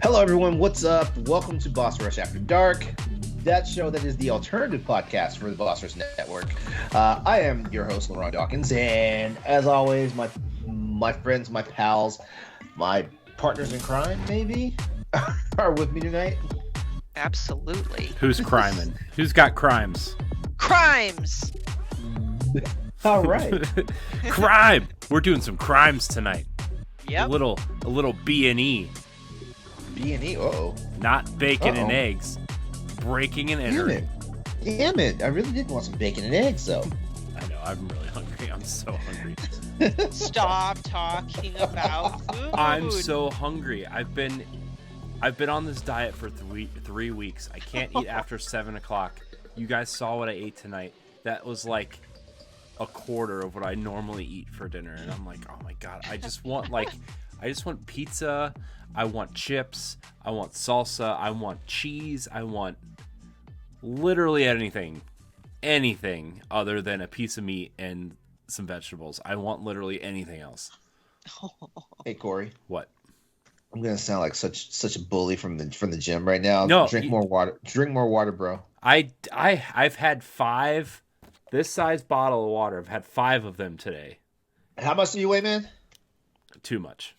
Hello, everyone. What's up? Welcome to Boss Rush After Dark, that show that is the alternative podcast for the Boss Rush Network. I am your host, LeRon Dawkins, and as always, my friends, my pals, my partners in crime, maybe, are with me tonight. Absolutely. Who's criming? Who's got crimes? Crimes! All right. Crime! We're doing some crimes tonight. Yep. A little B&E. B&E, uh-oh. Not bacon and Uh-oh. eggs. Breaking and entering. Damn it. I really did want some bacon and eggs, though. I know, I'm really hungry. I'm so hungry. Stop talking about food. I'm so hungry. I've been on this diet for three weeks. I can't eat after 7 o'clock. You guys saw what I ate tonight. That was like a quarter of what I normally eat for dinner, and I'm like, oh my god, I just want pizza, I want chips, I want salsa, I want cheese, I want literally anything other than a piece of meat and some vegetables. I want literally anything else. Hey, Corey. What? I'm gonna sound like such a bully from the gym right now. No, drink more water, bro. I've had 5 this size bottle of water. I've had 5 of them today. How much do you weigh, man? Too much.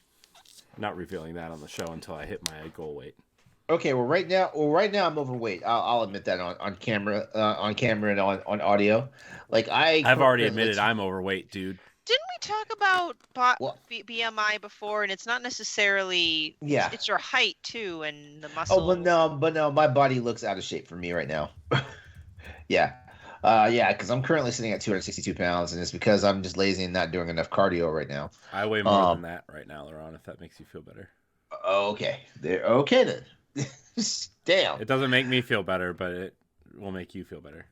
Not revealing that on the show until I hit my goal weight. Okay, well right now I'm overweight. I'll admit that on camera and on audio. Like I've already admitted I'm overweight, dude. Didn't we talk about BMI before? And it's not necessarily... Yeah. It's your height, too, and the muscle. Oh, but no, my body looks out of shape for me right now. Yeah. Because I'm currently sitting at 262 pounds, and it's because I'm just lazy and not doing enough cardio right now. I weigh more than that right now, LeRon, if that makes you feel better. Okay. Okay then. Damn. It doesn't make me feel better, but it will make you feel better.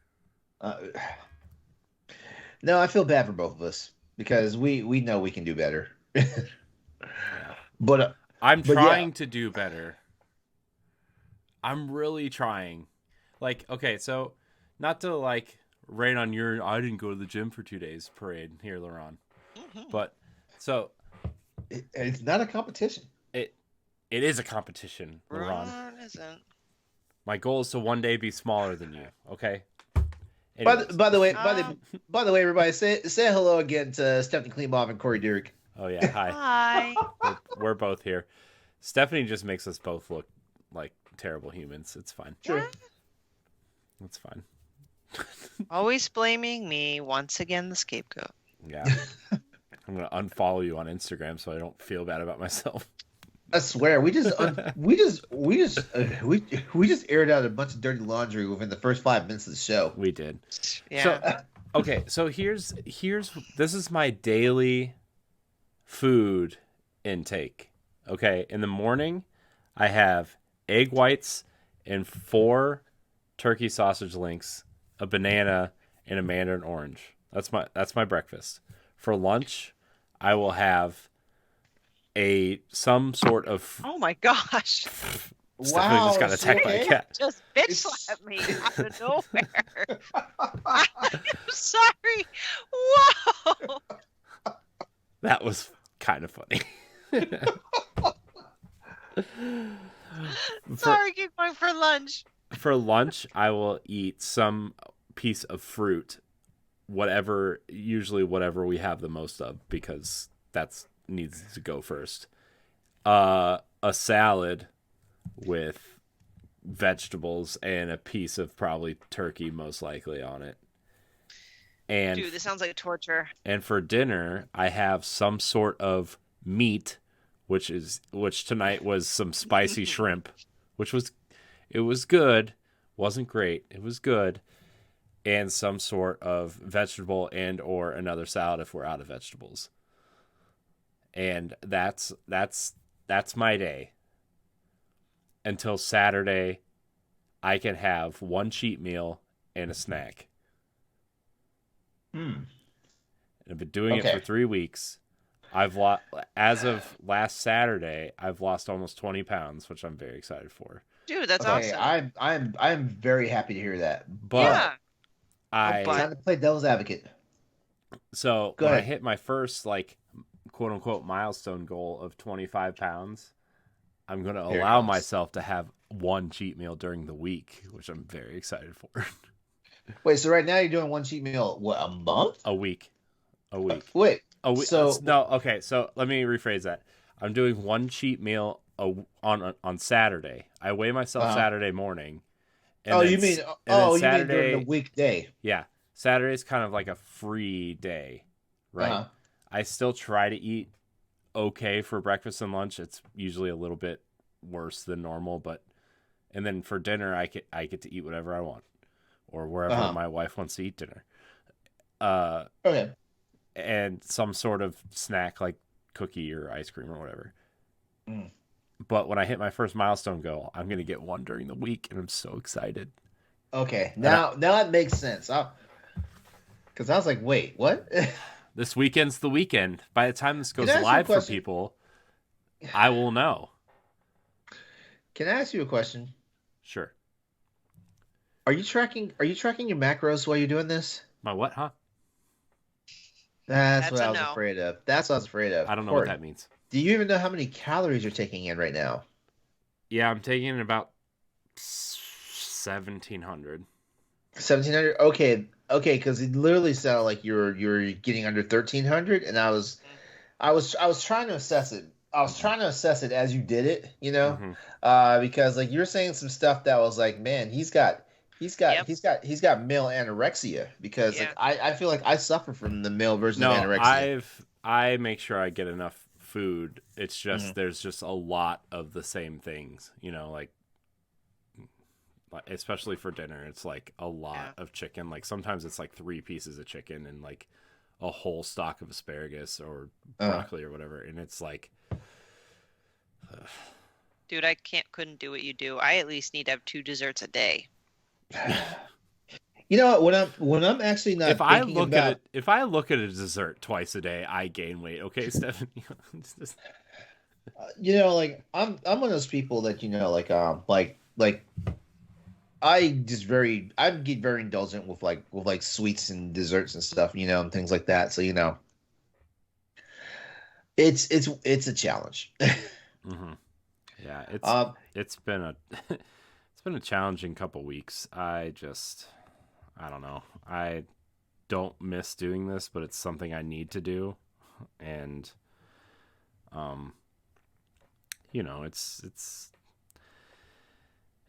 No, I feel bad for both of us because we know we can do better. Yeah. But I'm trying to do better. I'm really trying. Like, okay, so not to like rain on your I didn't go to the gym for 2 days parade here, LeRon. Mm-hmm. But so it's not a competition. It is a competition, LeRon. Isn't. My goal is to one day be smaller than you. Okay. By the way, everybody say hello again to Stephanie Klimov and Corey Durick. Oh yeah, hi. Hi. We're both here. Stephanie just makes us both look like terrible humans. It's fine. True. It's fine. Always blaming me. Once again, the scapegoat. Yeah. I'm gonna unfollow you on Instagram so I don't feel bad about myself. I swear, we just aired out a bunch of dirty laundry within the first 5 minutes of the show. We did. Yeah. So, okay, so here's this is my daily food intake. Okay, in the morning, I have egg whites and 4 turkey sausage links, a banana, and a mandarin orange. That's my breakfast. For lunch, I will have some sort of... Oh my gosh. Stephanie just got attacked by a cat. Just bitch slapped me out of nowhere. I'm sorry. Whoa. That was kind of funny. Sorry, keep going for lunch. For lunch, I will eat some piece of fruit, usually whatever we have the most of, because that's needs to go first. A salad with vegetables and a piece of probably turkey, most likely, on it. And Dude, this sounds like torture. And for dinner, I have some sort of meat, which tonight was some spicy shrimp, it was good. Wasn't great. It was good. And some sort of vegetable and or another salad if we're out of vegetables. And that's my day. Until Saturday, I can have one cheat meal and a snack. And I've been doing it for 3 weeks. As of last Saturday, I've lost almost 20 pounds, which I'm very excited for. Dude, that's awesome. I'm very happy to hear that. But yeah. Time to play devil's advocate. So when I hit my first quote unquote milestone goal of 25 pounds, I'm going to Here it allow comes. myself to have one cheat meal during the week, which I'm very excited for. Wait, so right now you're doing one cheat meal, what, a month? A week. A week. Wait, A week. so No, okay. So let me rephrase that. I'm doing one cheat meal on Saturday. I weigh myself uh Saturday morning, oh, and you mean during the Saturday. weekday? Yeah, Saturday's kind of like a free day, right? Uh-huh. I still try to eat okay for breakfast and lunch. It's usually a little bit worse than normal, but and then for dinner I get to eat whatever I want or wherever Uh-huh. my wife wants to eat dinner. Uh, Okay. and some sort of snack like cookie or ice cream or whatever. Mm. But when I hit my first milestone goal, I'm gonna get one during the week, and I'm so excited. Okay. And Now it makes sense. Because I was like, wait, what? this weekend's the weekend. By the time this Can goes I ask you a live for question? people, I will know. Can I ask you a question? Sure. Are you tracking your macros while you're doing this? My what, huh? That's That's what a I was no. afraid of. That's what I was afraid of. I don't know what Corey, that means. do you even know how many calories you're taking in right now? Yeah, I'm taking in about 1,700. 1,700. Okay, because it literally sounded like you're getting under 1,300, and I was trying to assess it. I was trying to assess it as you did it, Mm-hmm. because like you're saying some stuff that was like, man, he's got Yep. male anorexia because like Yeah. I feel like I suffer from the male version of No, anorexia. I make sure I get enough food. It's just Mhm. there's just a lot of the same things, like especially for dinner. It's like a lot of chicken. Like sometimes it's like 3 pieces of chicken and like a whole stalk of asparagus or broccoli or whatever, and it's like Dude, I couldn't do what you do. I at least need to have 2 desserts a day. You know what? When I'm actually not if I thinking look about at it, if I look at a dessert twice a day, I gain weight. Okay, Stephanie. like I'm one of those people that like I get very indulgent with like sweets and desserts and stuff, and things like that. So it's a challenge. Mm-hmm. Yeah, um it's been a it's been a challenging couple weeks. I don't know. I don't miss doing this, but it's something I need to do, and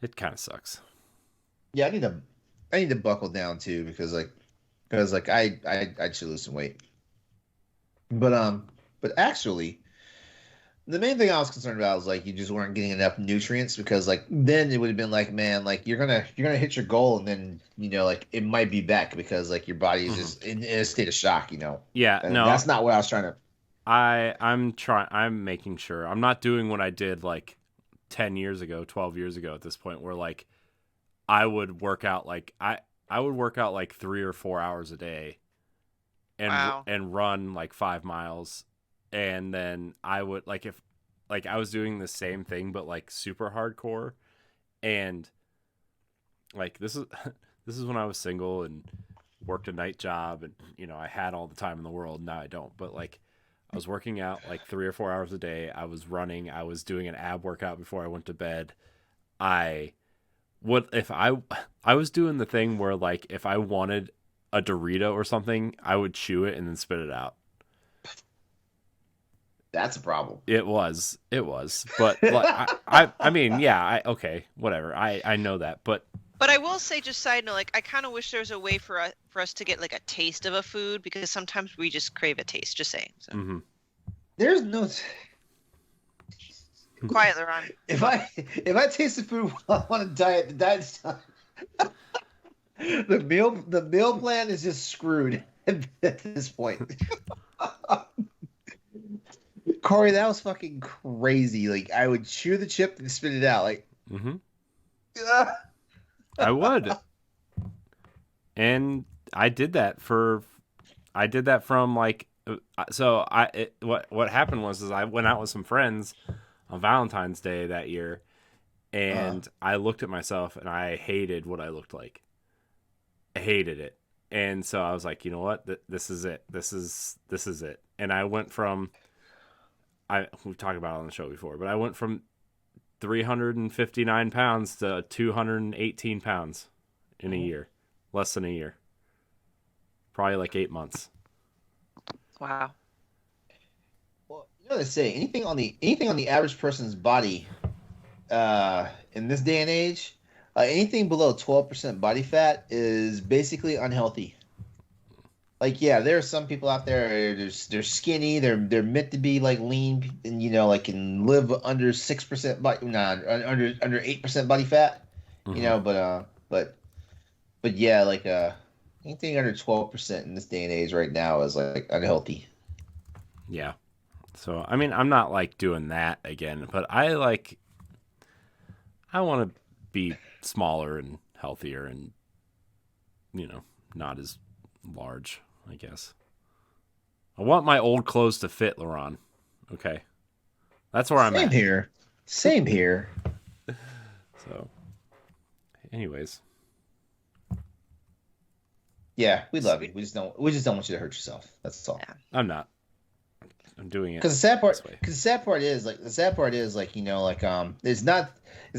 it kind of sucks. yeah, I need to buckle down too because I should lose some weight. But actually, the main thing I was concerned about was like you just weren't getting enough nutrients because like then it would have been like, man, like you're gonna hit your goal and then like it might be back because like your body is just in a state of shock. Yeah, And no, that's not what I was trying to. I'm making sure I'm not doing what I did like 10 years ago, 12 years ago at this point, where like I would work out like I would work out like 3 or 4 hours a day and Wow. and run like 5 miles, and then I would like if like I was doing the same thing but like super hardcore, and like this is this is when I was single and worked a night job, and I had all the time in the world. Now I don't, but like I was working out like 3 or 4 hours a day. I was running. I was doing an ab workout before I went to bed. I would if I was doing the thing where like if I wanted a Dorito or something, I would chew it and then spit it out. That's a problem. It was, but like I mean, yeah, okay, whatever. I know that, but But I will say, just side note, like I kind of wish there was a way for us to get like a taste of a food because sometimes we just crave a taste. Just saying. So. mm-hmm. There's no. Quiet, LeRon. If I taste the food while I'm on a diet, the diet's done. The meal plan is just screwed at this point. Corey, that was fucking crazy. Like I would chew the chip and spit it out. Like, Mm-hmm. I would, and I did that from like so what happened was I went out with some friends on Valentine's Day that year, and I looked at myself and I hated what I looked like. I hated it, and so I was like, you know what, this is it. This is it. And I went from we've talked about it on the show before, but I went from 359 pounds to 218 pounds in a year. Less than a year. Probably like 8 months. Wow. Well, you know what they say, anything on the average person's body, in this day and age, anything below 12% body fat is basically unhealthy. Like, yeah, there are some people out there. They're skinny. They're meant to be like lean, and like can live under 6% body, under 8% body fat. Mm-hmm. But yeah, like anything under 12% in this day and age right now is like unhealthy. Yeah. So, I mean, I'm not like doing that again, but I want to be smaller and healthier and, not as large, I guess. I want my old clothes to fit, LeRon. Okay. That's where I'm Same at. here. Same here. So, anyways. Yeah, we love you. We just don't want you to hurt yourself. That's all. Yeah. I'm not. I'm doing it. Because the sad part is like it's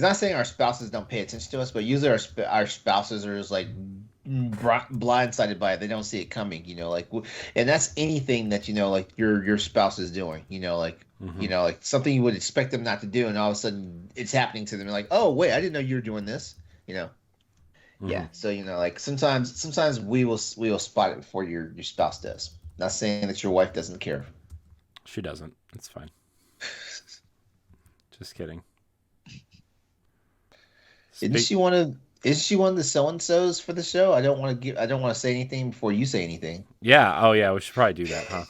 not saying our spouses don't pay attention to us, but usually our spouses are just like blindsided by it. They don't see it coming, and that's anything that like your spouse is doing, Mm-hmm. like something you would expect them not to do, and all of a sudden it's happening to them. They're like, oh wait, I didn't know you were doing this, Mm-hmm. Yeah, so like sometimes we will spot it before your spouse does. Not saying that your wife doesn't care. She doesn't. It's fine. Just kidding. Isn't she one of the so-and-sos for the show? I don't want to say anything before you say anything. Yeah. Oh, yeah. We should probably do that, huh?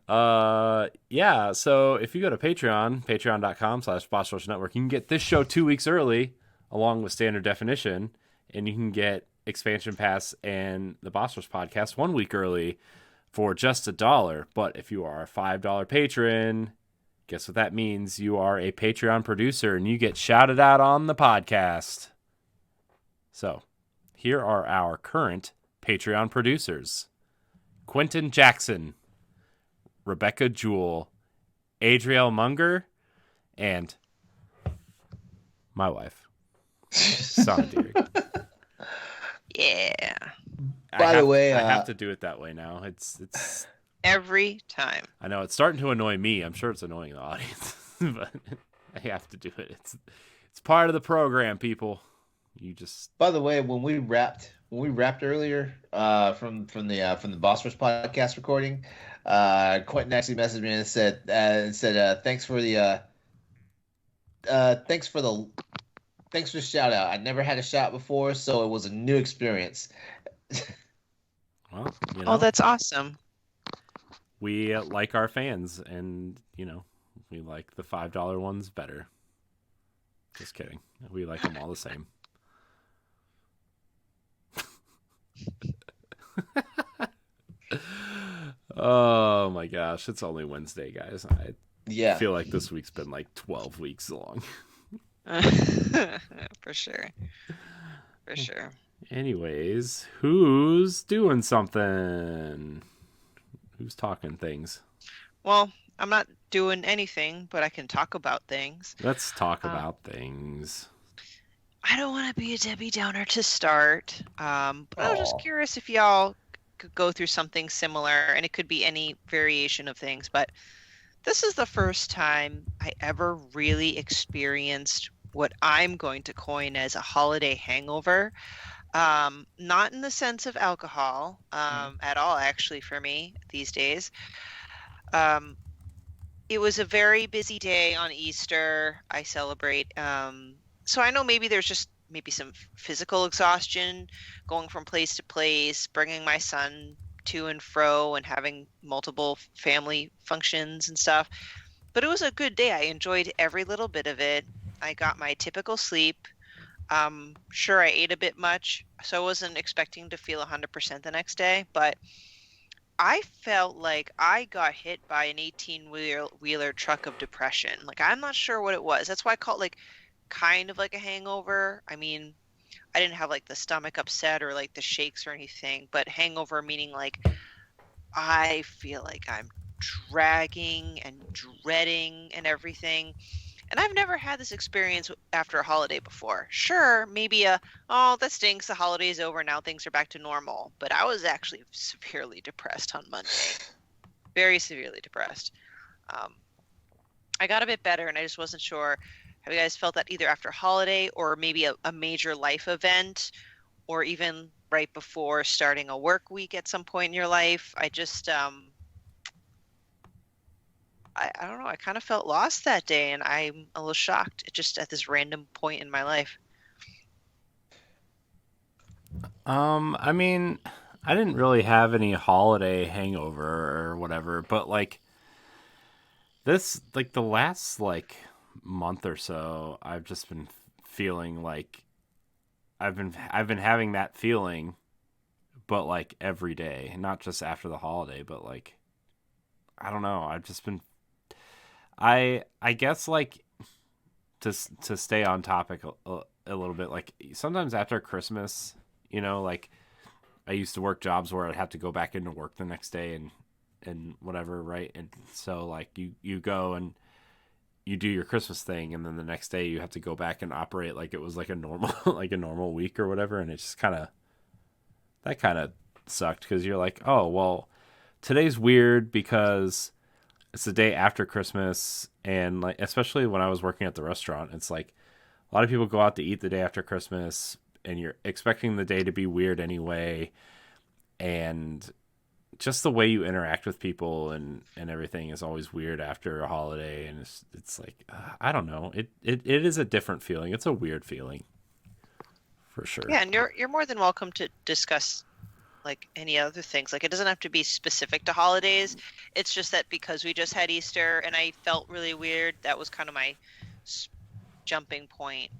Mm-hmm. Yeah. So if you go to patreon.com/Boss Network, you can get this show 2 weeks early, along with Standard Definition, and you can get Expansion Pass and the Boss Rush podcast 1 week early for just $1. But if you are a $5 patron, guess what that means? You are a Patreon producer, and you get shouted out on the podcast. So, here are our current Patreon producers: Quentin Jackson, Rebecca Jewell, Adriel Munger, and my wife, Sondir. Yeah. By the way, I have to do it that way now. It's Every time. I know it's starting to annoy me. I'm sure it's annoying the audience, but I have to do it. It's part of the program, people. You just. By the way, when we wrapped earlier from the Boss Rush podcast recording, Quentin actually messaged me and said thanks for the shout out. I never had a shout before, so it was a new experience. Well, Oh, that's awesome. We like our fans, and we like the $5 ones better. Just kidding. We like them all the same. Oh my gosh, it's only Wednesday, guys. I feel like this week's been like 12 weeks long. For sure. Anyways, who's doing something? Who's talking things? Well, I'm not doing anything, but I can talk about things. Let's talk about things. I don't want to be a Debbie Downer to start, but I was just curious if y'all could go through something similar, and it could be any variation of things, but this is the first time I ever really experienced what I'm going to coin as a holiday hangover. Not in the sense of alcohol at all, actually, for me these days. It was a very busy day on Easter. I celebrate. So I know maybe there's just maybe some physical exhaustion going from place to place, bringing my son to and fro and having multiple family functions and stuff. But it was a good day. I enjoyed every little bit of it. I got my typical sleep. Sure, I ate a bit much, so I wasn't expecting to feel 100% the next day, but I felt like I got hit by an 18-wheeler truck of depression. Like, I'm not sure what it was. That's why I call it like kind of like a hangover. I mean, I didn't have like the stomach upset or like the shakes or anything, but hangover meaning like I feel like I'm dragging and dreading and everything. And I've never had this experience after a holiday before. Sure, maybe oh, that stinks, the holiday's over, now things are back to normal. But I was actually severely depressed on Monday. Very severely depressed. I got a bit better, and I just wasn't sure. Have you guys felt that either after a holiday or maybe a major life event, or even right before starting a work week at some point in your life? I just, I don't know. I kind of felt lost that day, and I'm a little shocked just at this random point in my life. I mean, I didn't really have any holiday hangover or whatever, but like this, like the last like month or so, I've just been feeling like I've been having that feeling, but like every day, not just after the holiday, but like I don't know. I've just been I guess like to stay on topic a little bit, like sometimes after Christmas, like I used to work jobs where I'd have to go back into work the next day and whatever, right? And so like you go and you do your Christmas thing, and then the next day you have to go back and operate like it was like a normal like a normal week or whatever, and it just kind of sucked because you're like, oh well, today's weird because it's the day after Christmas, and like especially when I was working at the restaurant, it's like a lot of people go out to eat the day after Christmas, and you're expecting the day to be weird anyway, and just the way you interact with people and everything is always weird after a holiday, and it's like I don't know, it is a different feeling. It's a weird feeling for sure. Yeah, and you're more than welcome to discuss like any other things. Like it doesn't have to be specific to holidays. It's just that because we just had Easter and I felt really weird, that was kind of my jumping point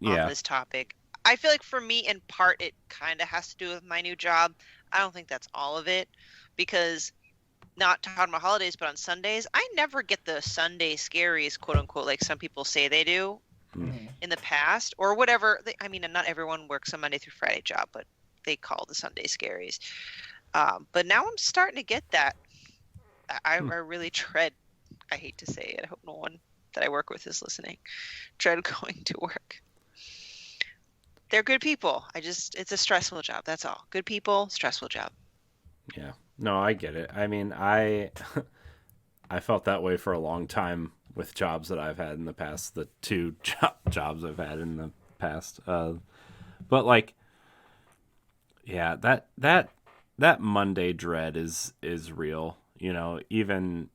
on this topic. I feel like for me, in part, it kind of has to do with my new job. I don't think that's all of it, because not talking about holidays, but on Sundays, I never get the Sunday scaries, quote unquote, like some people say they do in the past or whatever. I mean, not everyone works a Monday through Friday job, but they call the Sunday scaries. But now I'm starting to get that. I really dread, I hate to say it, I hope no one that I work with is listening, dread going to work. They're good people. It's a stressful job. That's all. Good people, stressful job. Yeah. No, I get it. I mean, I felt that way for a long time with jobs that I've had in the past, the two jobs I've had in the past. But like, yeah, that Monday dread is real. Even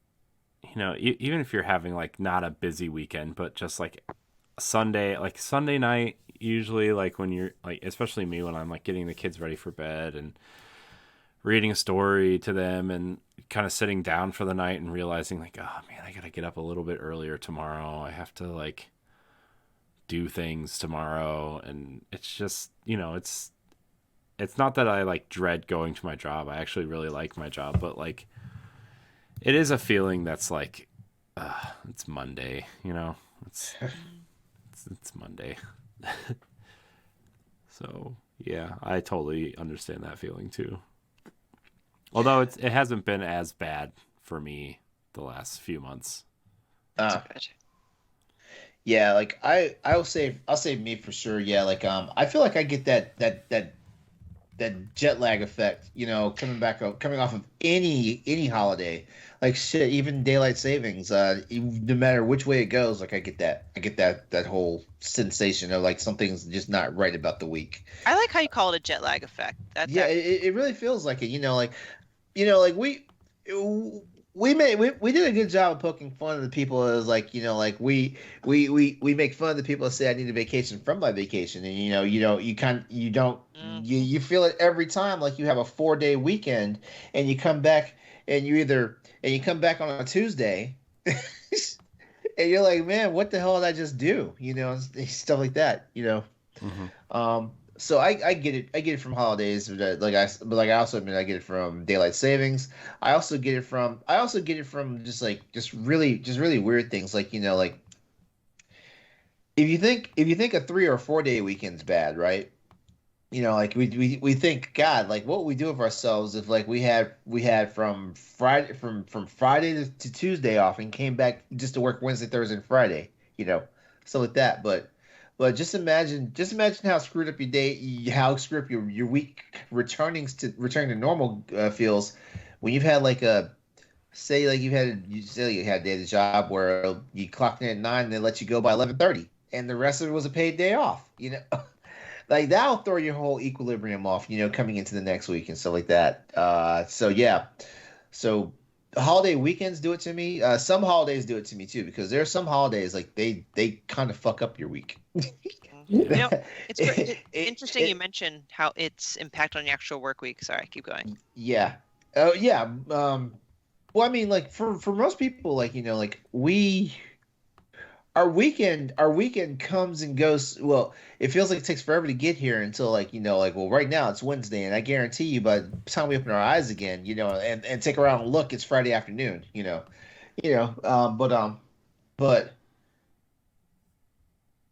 if you're having like not a busy weekend, but just like Sunday night, usually like when you're like, especially me when I'm like getting the kids ready for bed and reading a story to them and kind of sitting down for the night and realizing like, oh man, I gotta get up a little bit earlier tomorrow. I have to like do things tomorrow, and it's just it's not that I like dread going to my job. I actually really like my job, but like it is a feeling that's like it's Monday, it's Monday. So yeah, I totally understand that feeling too. Although it hasn't been as bad for me the last few months. Yeah, like I'll say me for sure. Yeah, like I feel like I get that jet lag effect, coming off of any holiday, like shit, even daylight savings. No matter which way it goes, like I get that whole sensation of like something's just not right about the week. I like how you call it a jet lag effect. It really feels like it. Like we did a good job of poking fun at the people as like we make fun of the people that say I need a vacation from my vacation, and you feel it every time, like you have a 4-day weekend and you come back on a Tuesday and you're like, man, what the hell did I just do, stuff like that. So I get it from holidays, but I also admit I get it from daylight savings. I also get it from just really weird things, like like if you think a 3 or 4 day weekend's bad, right? Like we think, God, like what would we do with ourselves if like we had from Friday to Tuesday off and came back just to work Wednesday, Thursday, and Friday. stuff like that. But just imagine how screwed up your day, how screwed up your week returning to normal feels when you've had like a say like you had a day job where you clocked in at 9 and they let you go by 11:30 and the rest of it was a paid day off. Like that'll throw your whole equilibrium off. Coming into the next week and stuff like that. So yeah, so holiday weekends do it to me. Some holidays do it to me too because there are some holidays like they kind of fuck up your week. It's interesting you mentioned how its impact on the actual work week. Sorry, keep going. Yeah. Oh yeah. Well, I mean, like for most people, like like our weekend comes and goes. Well, it feels like it takes forever to get here until well, right now it's Wednesday, and I guarantee you by the time we open our eyes again, and take around and look, it's Friday afternoon. But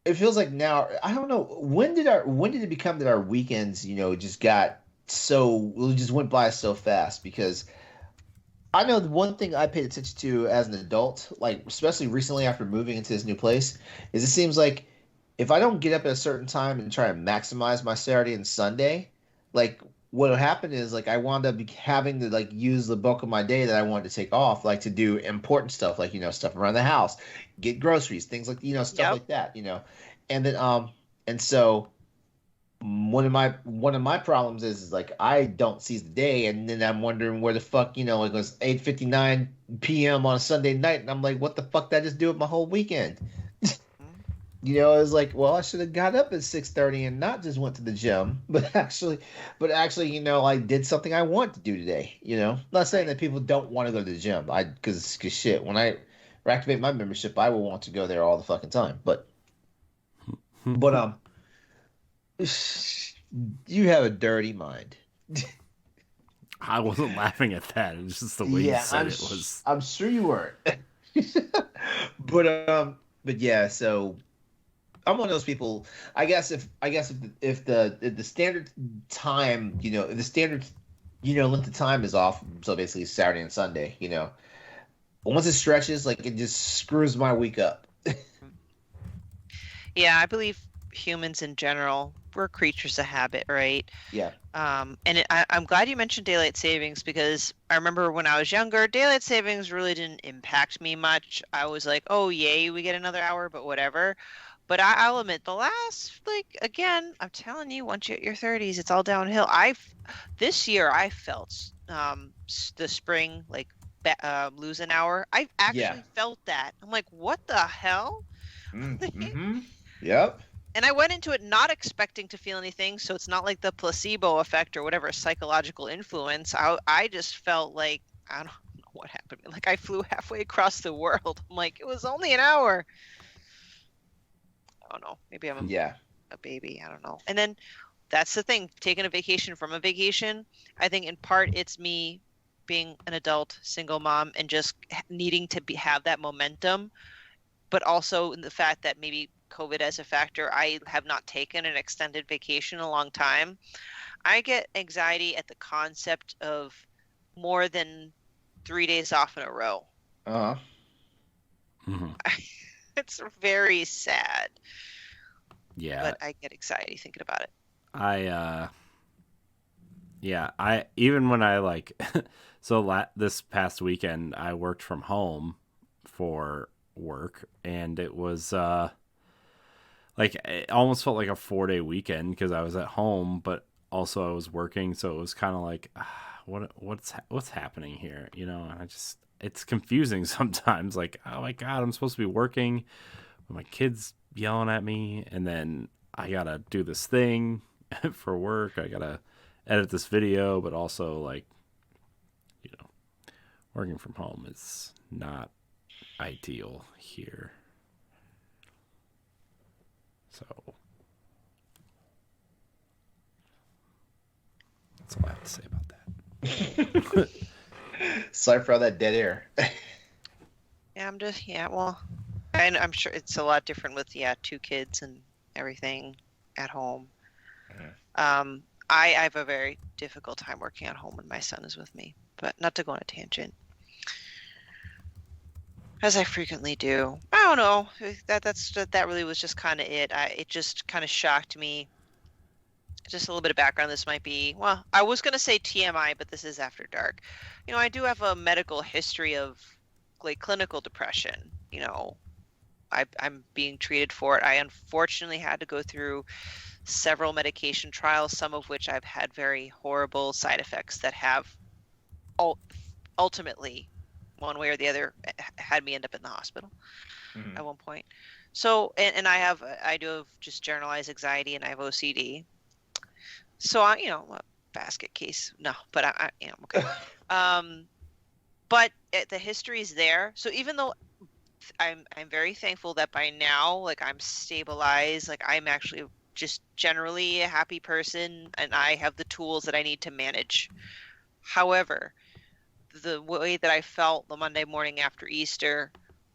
it feels like now I don't know when did it become that our weekends just got just went by so fast because I know the one thing I paid attention to as an adult, like especially recently after moving into this new place, is it seems like if I don't get up at a certain time and try to maximize my Saturday and Sunday, like what'll happen is like I wound up having to like use the bulk of my day that I wanted to take off, like to do important stuff, like stuff around the house, get groceries, things like stuff Yep. like that, and then and so one of my problems is like I don't seize the day, and then I'm wondering where the fuck it was 8:59 p.m. on a Sunday night, and I'm like, what the fuck did I just do with my whole weekend? It was like, well, I should have got up at 6:30 and not just went to the gym, but actually, I did something I want to do today. Not saying that people don't want to go to the gym, because shit, when I reactivate my membership, I will want to go there all the fucking time, but you have a dirty mind. I wasn't laughing at that. It was just the way you said it was. I'm sure you weren't. But yeah, so I'm one of those people. I guess if the standard time, if the standard length of time is off, so basically Saturday and Sunday, once it stretches, like it just screws my week up. Yeah, I believe humans in general, we're creatures of habit, right? Yeah. I'm glad you mentioned daylight savings because I remember when I was younger, daylight savings really didn't impact me much. I was like, oh, yay, we get another hour, but whatever. But I'll admit, the last, again, I'm telling you, once you hit your 30s, it's all downhill. This year, I felt the spring, lose an hour. I actually felt that. I'm like, what the hell? Mm-hmm. Yep. And I went into it not expecting to feel anything, so it's not like the placebo effect or whatever psychological influence. I just felt like, I don't know what happened. Like I flew halfway across the world. I'm like, it was only an hour. I don't know. Maybe I'm a baby. I don't know. And then that's the thing, taking a vacation from a vacation. I think in part it's me being an adult single mom and just needing to have that momentum, but also in the fact that maybe COVID as a factor, I have not taken an extended vacation in a long time. I get anxiety at the concept of more than 3 days off in a row. Uh-huh. Mm-hmm. It's very sad. Yeah. But I get anxiety thinking about it. I even when I this past weekend I worked from home for work, and it was it almost felt like a 4-day weekend because I was at home, but also I was working, so it was kind of like, what's happening here, And it's confusing sometimes. Like, oh my god, I'm supposed to be working, but my kid's yelling at me, and then I gotta do this thing for work. I gotta edit this video, but also working from home is not ideal here. So that's all I have to say about that. Sorry for all that dead air. Yeah, well, and I'm sure it's a lot different with 2 kids and everything at home. Mm-hmm. I have a very difficult time working at home when my son is with me, but not to go on a tangent, as I frequently do. don't know. That really was just kind of it. It just kind of shocked me. Just a little bit of background. This might be, well, I was going to say TMI, but this is after dark. I do have a medical history of like clinical depression. I'm being treated for it. I unfortunately had to go through several medication trials, some of which I've had very horrible side effects that have ultimately, one way or the other, had me end up in the hospital at one point. So, and I do have just generalized anxiety, and I have OCD. So a basket case. No, but I'm okay. But the history is there. So even though I'm very thankful that by now, like, I'm stabilized, like, I'm actually just generally a happy person, and I have the tools that I need to manage. However, the way that I felt the Monday morning after Easter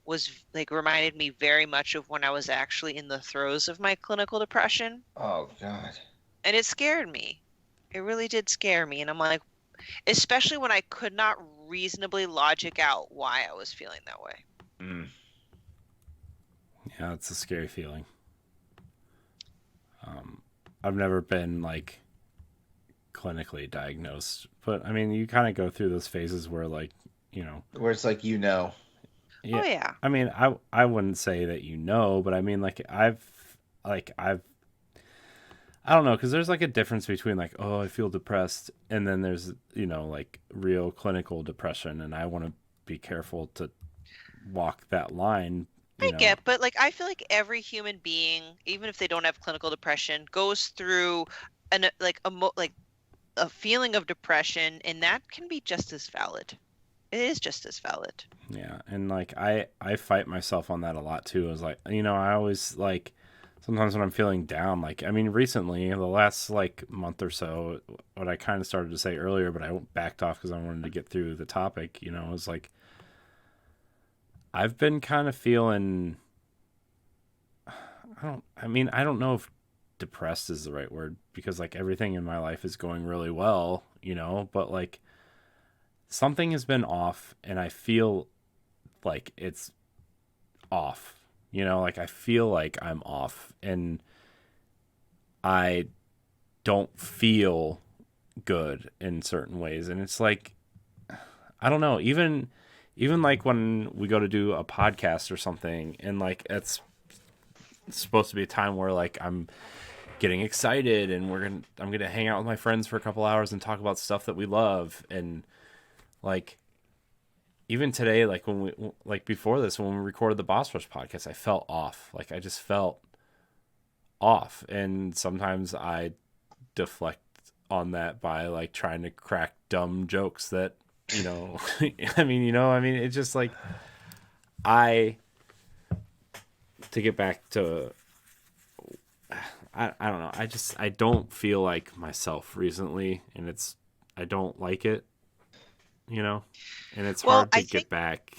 was like reminded me very much of when I was actually in the throes of my clinical depression. Oh God. And it scared me. It really did scare me. And I'm like, especially when I could not reasonably logic out why I was feeling that way. Yeah, it's a scary feeling. I've never been like clinically diagnosed, but I mean, you kind of go through those phases where, like, where it's like, yeah. Oh yeah. I mean, I wouldn't say that, but I mean, like, I've I don't know, because there's like a difference between like, oh, I feel depressed, and then there's like real clinical depression, and I want to be careful to walk that line. But like, I feel like every human being, even if they don't have clinical depression, goes through a feeling of depression, and that can be just as valid. It is just as valid. Yeah, and like I fight myself on that a lot too. I was like, I always like, sometimes when I'm feeling down, like, I mean, recently, the last like month or so, what I kind of started to say earlier, but I backed off because I wanted to get through the topic, was like, I've been kind of feeling, I don't know if depressed is the right word, because like everything in my life is going really well, but like something has been off, and I feel like it's off, like I feel like I'm off, and I don't feel good in certain ways. And it's like, I don't know, even like when we go to do a podcast or something, and like it's supposed to be a time where like I'm getting excited, and I'm gonna hang out with my friends for a couple hours and talk about stuff that we love. And like, even today, like before this, when we recorded the Boss Rush podcast, I felt off. Like, I just felt off, and sometimes I deflect on that by like trying to crack dumb jokes that I mean, it's just like, to get back to, I don't know, I don't feel like myself recently, and I don't like it, and it's hard to get back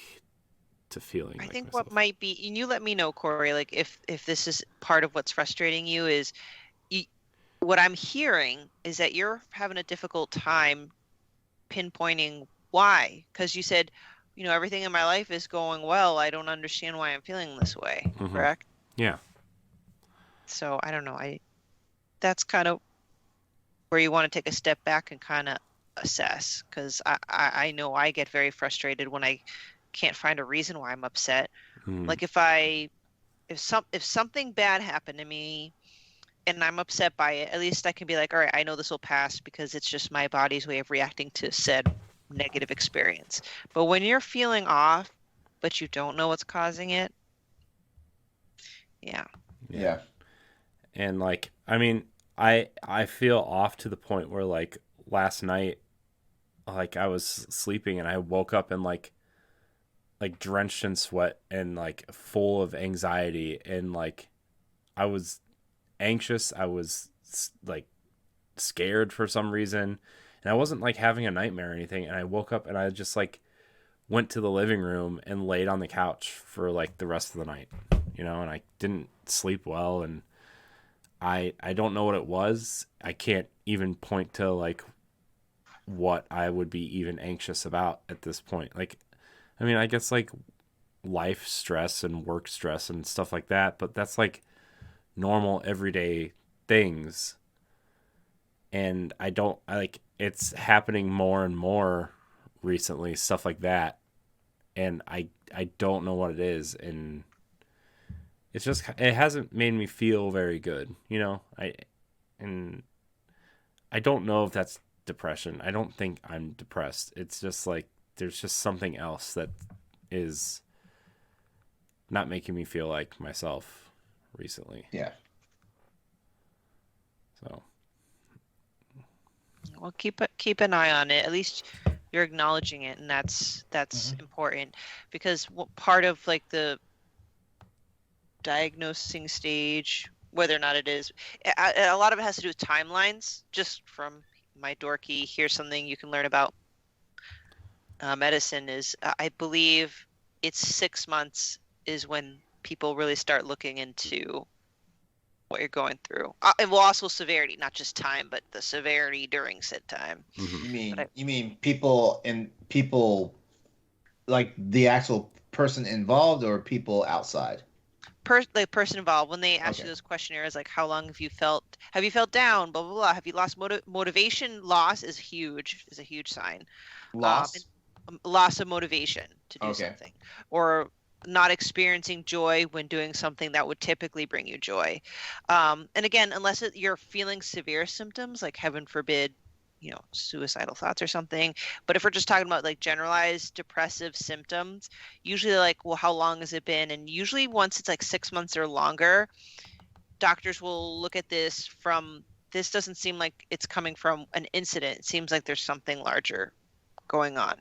to feeling like myself. What might be, and you let me know, Corey, like if this is part of what's frustrating you, is what I'm hearing is that you're having a difficult time pinpointing why, because you said, everything in my life is going well. I don't understand why I'm feeling this way. Mm-hmm. Correct? Yeah. So I don't know. That's kind of where you want to take a step back and kind of assess, because I know I get very frustrated when I can't find a reason why I'm upset. Like, if something bad happened to me and I'm upset by it, at least I can be like, all right, I know this will pass, because it's just my body's way of reacting to said negative experience. But when you're feeling off, but you don't know what's causing it, yeah. And like, I mean, I feel off to the point where like last night, like I was sleeping and I woke up and like drenched in sweat and like full of anxiety, and like I was anxious. I was like scared for some reason, and I wasn't like having a nightmare or anything. And I woke up and I just like went to the living room and laid on the couch for like the rest of the night, and I didn't sleep well, and I don't know what it was. I can't even point to like what I would be even anxious about at this point. Like, I mean, I guess like life stress and work stress and stuff like that, but that's like normal everyday things. And I like it's happening more and more recently, stuff like that. And I don't know what it is, and it hasn't made me feel very good, and I don't know if that's depression. I don't think I'm depressed. It's just like there's just something else that is not making me feel like myself recently. Yeah. So, Well, keep an eye on it. At least you're acknowledging it, and that's important, because part of like the diagnosing stage, whether or not it is, a lot of it has to do with timelines. Just from my dorky, here's something you can learn about medicine is, I believe it's 6 months is when people really start looking into what you're going through. And well, also severity, not just time, but the severity during said time. mm-hmm. You mean people like the actual person involved, or people outside? The person involved, when they ask you those questionnaires, like how long have you felt down, blah blah blah, have you lost motivation? Loss is a huge sign. Loss of motivation to do something, or not experiencing joy when doing something that would typically bring you joy. And again, unless you're feeling severe symptoms, like heaven forbid, suicidal thoughts or something. But if we're just talking about like generalized depressive symptoms, usually like, well, how long has it been? And usually once it's like 6 months or longer, doctors will look at this from, this doesn't seem like it's coming from an incident. It seems like there's something larger going on.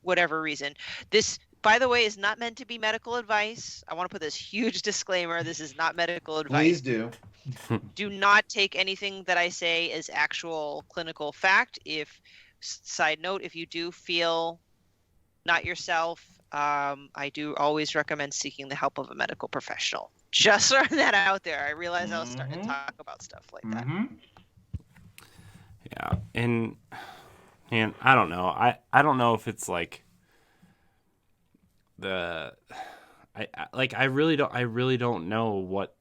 Whatever reason. This, by the way, is not meant to be medical advice. I want to put this huge disclaimer. This is not medical advice. Please do. Do not take anything that I say as actual clinical fact. Side note, if you do feel not yourself, I do always recommend seeking the help of a medical professional. Just throwing that out there. I realize I was starting to talk about stuff like that. Yeah, and I don't know. I don't know if it's like I really don't know what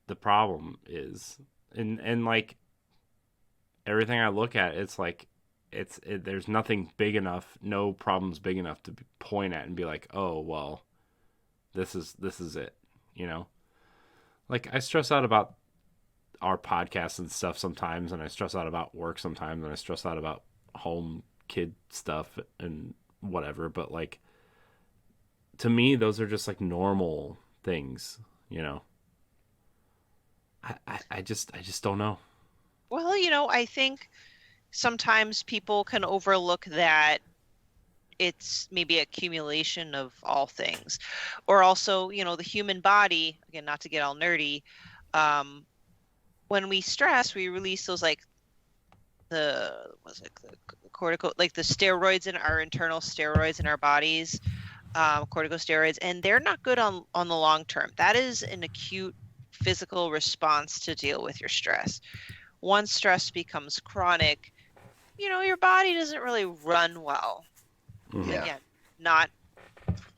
the problem is, and like everything I look at, it's like there's nothing big enough, no problems big enough to point at and be like, oh well, this is it, Like I stress out about our podcast and stuff sometimes, and I stress out about work sometimes, and I stress out about home kid stuff and whatever, but like to me those are just like normal things, I just don't know. Well, I think sometimes people can overlook that it's maybe accumulation of all things, or also, the human body, again, not to get all nerdy, when we stress, we release those like the cortical, like the steroids in our internal steroids in our bodies, corticosteroids, and they're not good on the long term. That is an acute physical response to deal with your stress. Once stress becomes chronic, your body doesn't really run well. Mm-hmm. Again, not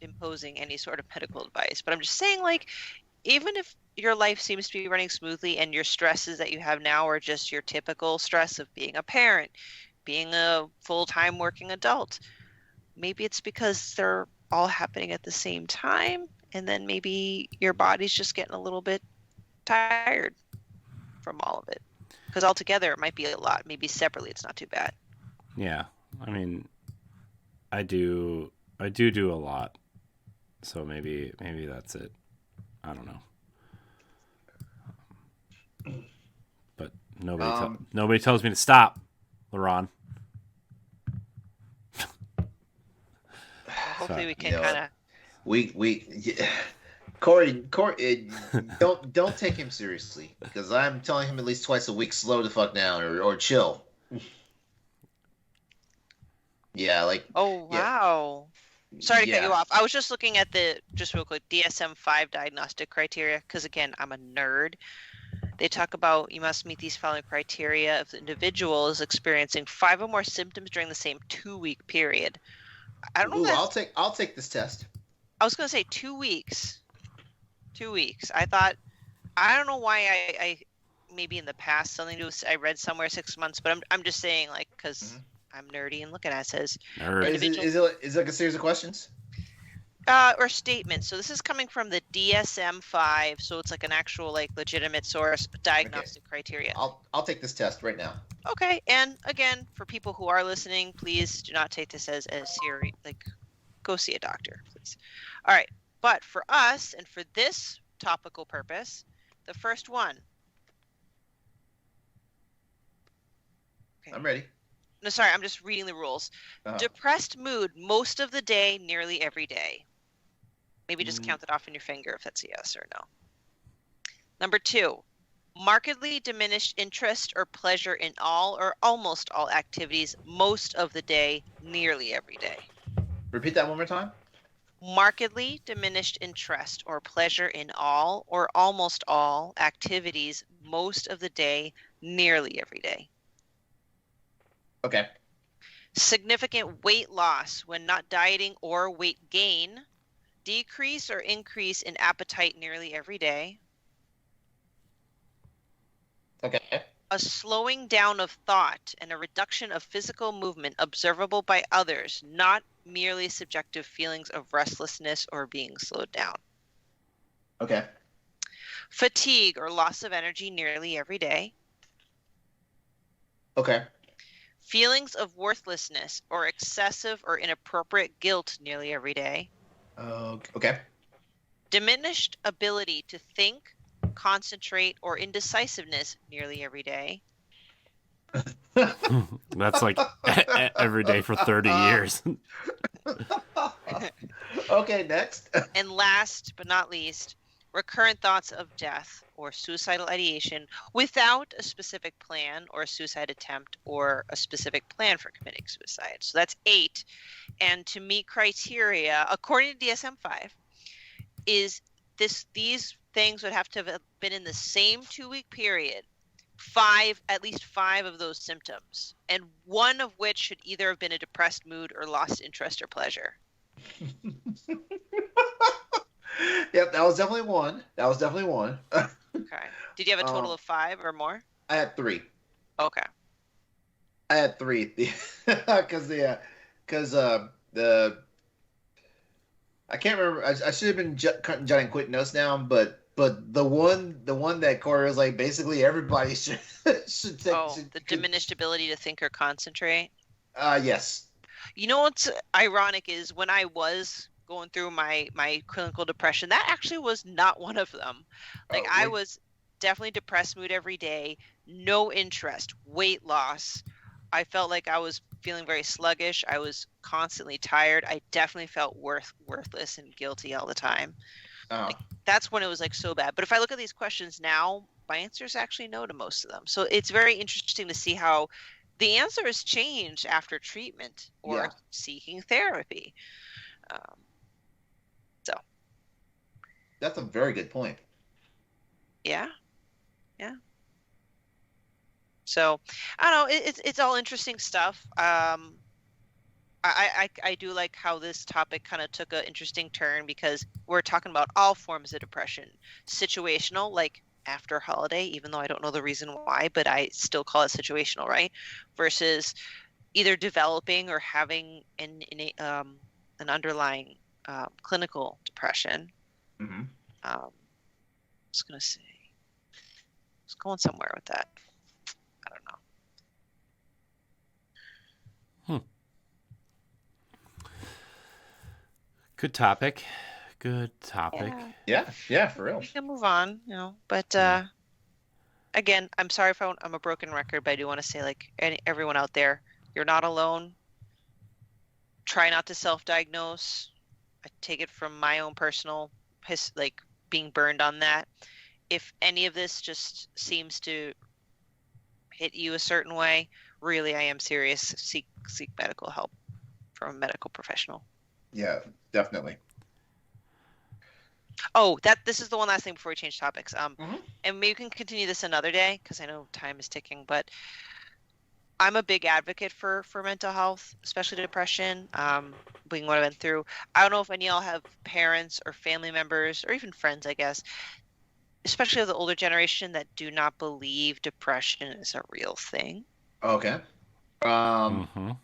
imposing any sort of medical advice, but I'm just saying, like, even if your life seems to be running smoothly and your stresses that you have now are just your typical stress of being a parent, being a full-time working adult, maybe it's because they're all happening at the same time, and then maybe your body's just getting a little bit tired from all of it. Because altogether it might be a lot. Maybe separately it's not too bad. Yeah. I mean, I do a lot. So maybe that's it. I don't know. But nobody tells me to stop, LeRon. Hopefully we can kind of. Corey, don't take him seriously, because I'm telling him at least twice a week, slow the fuck down or chill. Yeah, like. Oh wow! Yeah. Sorry to cut you off. I was just looking at just real quick, DSM-5 diagnostic criteria, because again, I'm a nerd. They talk about you must meet these following criteria if the individual is experiencing 5 or more symptoms during the same 2-week period. I don't know. Ooh, I'll take this test. I was gonna say 2 weeks. 2 weeks. I don't know why I maybe in the past something to I read somewhere 6 months, but I'm just saying like because I'm nerdy and looking at it says Nerd. Is it like a series of questions? or statements. So this is coming from the DSM-5, so it's like an actual like legitimate source diagnostic criteria. I'll take this test right now. Okay, and again, for people who are listening, please do not take this as serious. Like, go see a doctor, please. All right, but for us and for this topical purpose, the first one. Okay. I'm ready. No, sorry, I'm just reading the rules. Depressed mood most of the day, nearly every day. Maybe just count it off in your finger if that's a yes or no. Number 2, markedly diminished interest or pleasure in all or almost all activities most of the day, nearly every day. Repeat that one more time. Markedly diminished interest or pleasure in all or almost all activities most of the day, nearly every day. Okay. Significant weight loss when not dieting or weight gain. Decrease or increase in appetite nearly every day. Okay. A slowing down of thought and a reduction of physical movement observable by others, not merely subjective feelings of restlessness or being slowed down. Okay. Fatigue or loss of energy nearly every day. Okay. Feelings of worthlessness or excessive or inappropriate guilt nearly every day. Okay. Diminished ability to think, concentrate, or indecisiveness nearly every day. That's like every day for 30 years. Okay, next. And last but not least, recurrent thoughts of death or suicidal ideation without a specific plan or a suicide attempt or a specific plan for committing suicide. So that's 8. And to meet criteria, according to DSM-5, is these things would have to have been in the same 2-week period, at least 5 of those symptoms, and one of which should either have been a depressed mood or lost interest or pleasure. Yep, that was definitely one. Okay. Did you have a total of 5 or more? I had 3. Okay. I had 3 because I can't remember. I should have been jotting quick notes down, but the one that Corey was like, basically everybody should take. The diminished ability to think or concentrate. Yes. You know what's ironic is when I was going through my clinical depression, that actually was not one of them. Like I was definitely depressed mood every day, no interest, weight loss. I felt like I was feeling very sluggish. I was constantly tired. I definitely felt worthless and guilty all the time. Like, that's when it was like so bad. But if I look at these questions now, my answer is actually no to most of them. So it's very interesting to see how the answer has changed after treatment or seeking therapy. So that's a very good point. Yeah. So I don't know. It's all interesting stuff. I do like how this topic kind of took an interesting turn because we're talking about all forms of depression, situational, like after holiday, even though I don't know the reason why, but I still call it situational, right? Versus either developing or having an underlying clinical depression. Mm-hmm. I was gonna say, I was going somewhere with that. I don't know. Good topic. Yeah, for real. We can move on, but again, I'm sorry if I'm a broken record, but I do want to say, like, everyone out there, you're not alone. Try not to self-diagnose. I take it from my own personal being burned on that. If any of this just seems to hit you a certain way, really, I am serious. Seek medical help from a medical professional. Yeah, definitely. Oh, this is the one last thing before we change topics. And maybe we can continue this another day because I know time is ticking. But I'm a big advocate for mental health, especially depression. Being what I've been through, I don't know if any of y'all have parents or family members or even friends, I guess, especially of the older generation that do not believe depression is a real thing. Okay. Because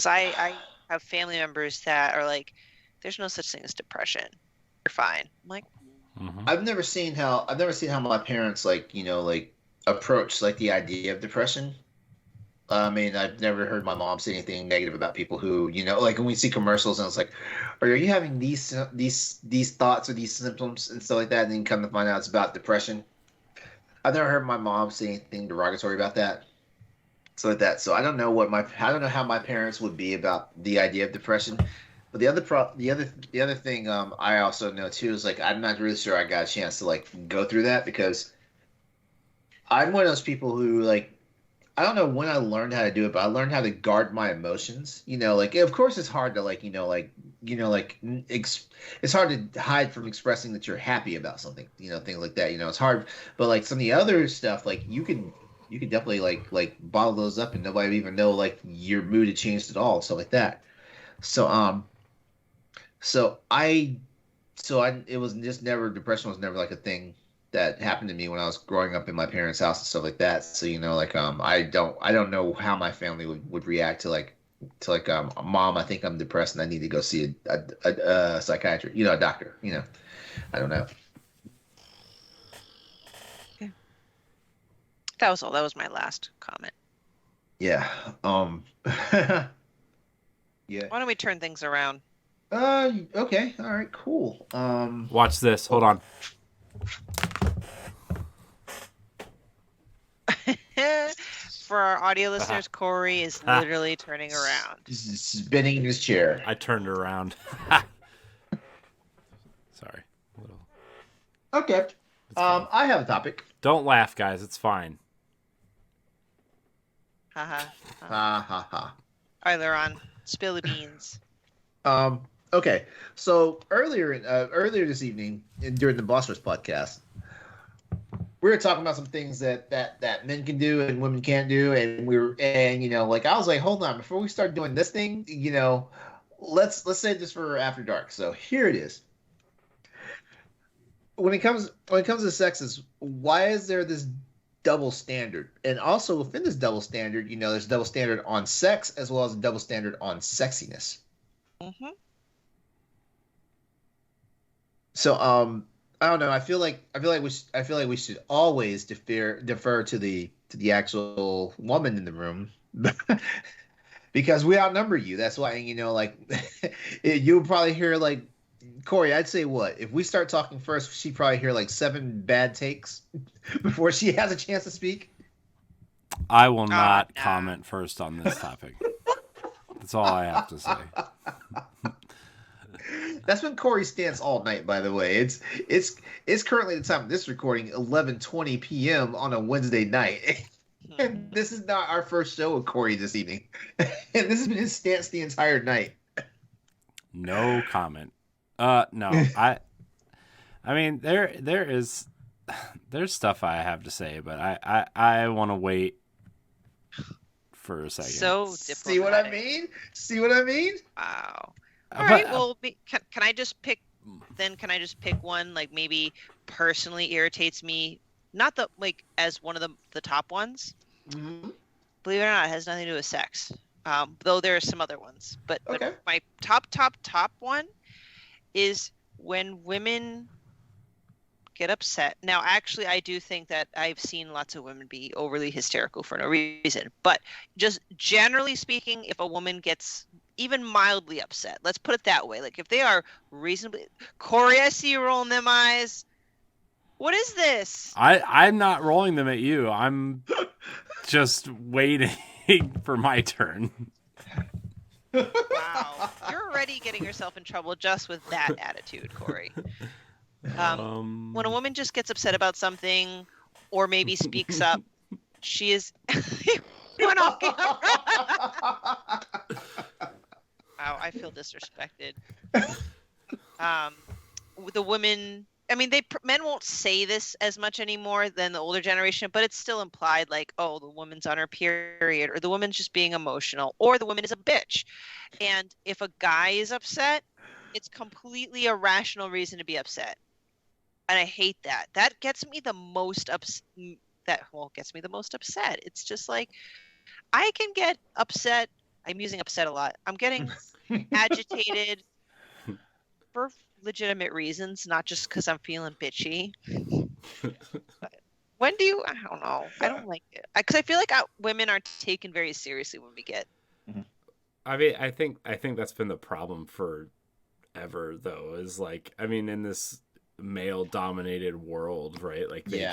I have family members that are like, there's no such thing as depression. You're fine. I'm like, I've never seen how my parents like approach like the idea of depression. I mean, I've never heard my mom say anything negative about people who, like when we see commercials and it's like, are you having these thoughts or these symptoms and stuff like that, and then come to find out it's about depression. I've never heard my mom say anything derogatory about that. So like that. So I don't know I don't know how my parents would be about the idea of depression. But the other thing I also know too is like I'm not really sure I got a chance to like go through that because I'm one of those people who like I don't know when I learned how to do it, but I learned how to guard my emotions. Like of course it's hard to it's hard to hide from expressing that you're happy about something, things like that. It's hard, but like some of the other stuff, like you can definitely like bottle those up and nobody would even know like your mood had changed at all, stuff like that. So so it was just never depression was never like a thing that happened to me when I was growing up in my parents' house and stuff like that. So I don't know how my family would react to mom, I think I'm depressed and I need to go see a psychiatrist, a doctor. I don't know. Okay. That was all. That was my last comment. Yeah. Yeah. Why don't we turn things around? Okay. All right. Cool. Watch this. Hold on. For our audio listeners, Corey is literally turning around. Spinning in his chair. I turned around. Sorry. Okay. I have a topic. Don't laugh, guys. It's fine. Ha ha. Ha ha ha. All right, LeRon, spill the beans. Okay. So earlier this evening during the Boss Rush podcast, we were talking about some things that men can do and women can't do, and I was like, hold on, before we start doing this thing, let's save this for after dark. So here it is. When it comes to sexes, why is there this double standard? And also within this double standard, there's a double standard on sex as well as a double standard on sexiness. Mm-hmm. So I don't know. I feel like we should always defer to the actual woman in the room because we outnumber you. That's why you'll probably hear like Corey. I'd say what if we start talking first? She'd probably hear like 7 bad takes before she has a chance to speak. I will not comment first on this topic. That's all I have to say. That's when Corey stands all night, by the way. It's currently the time of this recording, 11:20 p.m. on a Wednesday night. And this is not our first show with Corey this evening. And this has been his stance the entire night. No comment. No. I mean there's stuff I have to say, but I want to wait for a second. So diplomatic. See what I mean? Wow. All right. Well, can I just pick? Then can I just pick one? Like maybe personally irritates me, not as one of the top ones. Mm-hmm. Believe it or not, it has nothing to do with sex. Though there are some other ones. But my top one is when women get upset. Now, actually, I do think that I've seen lots of women be overly hysterical for no reason. But just generally speaking, if a woman gets even mildly upset, let's put it that way. Like if they are reasonably, Corey, I see you rolling them eyes. What is this? I'm not rolling them at you. I'm just waiting for my turn. Wow, you're already getting yourself in trouble just with that attitude, Corey. When a woman just gets upset about something, or maybe speaks up, she is. You went off camera. Wow, I feel disrespected. The women, I mean, men won't say this as much anymore than the older generation, but it's still implied like, oh, the woman's on her period, or the woman's just being emotional, or the woman is a bitch. And if a guy is upset, it's completely a rational reason to be upset. And I hate that. That gets me the most gets me the most upset. It's just like, I can get upset. I'm using upset a lot. I'm getting agitated for legitimate reasons, not just because I'm feeling bitchy. But when do you? I don't know. I don't like it because I feel like women are taken very seriously when we get. I mean, I think that's been the problem forever, though. Is like, I mean, in this male-dominated world, right? Like they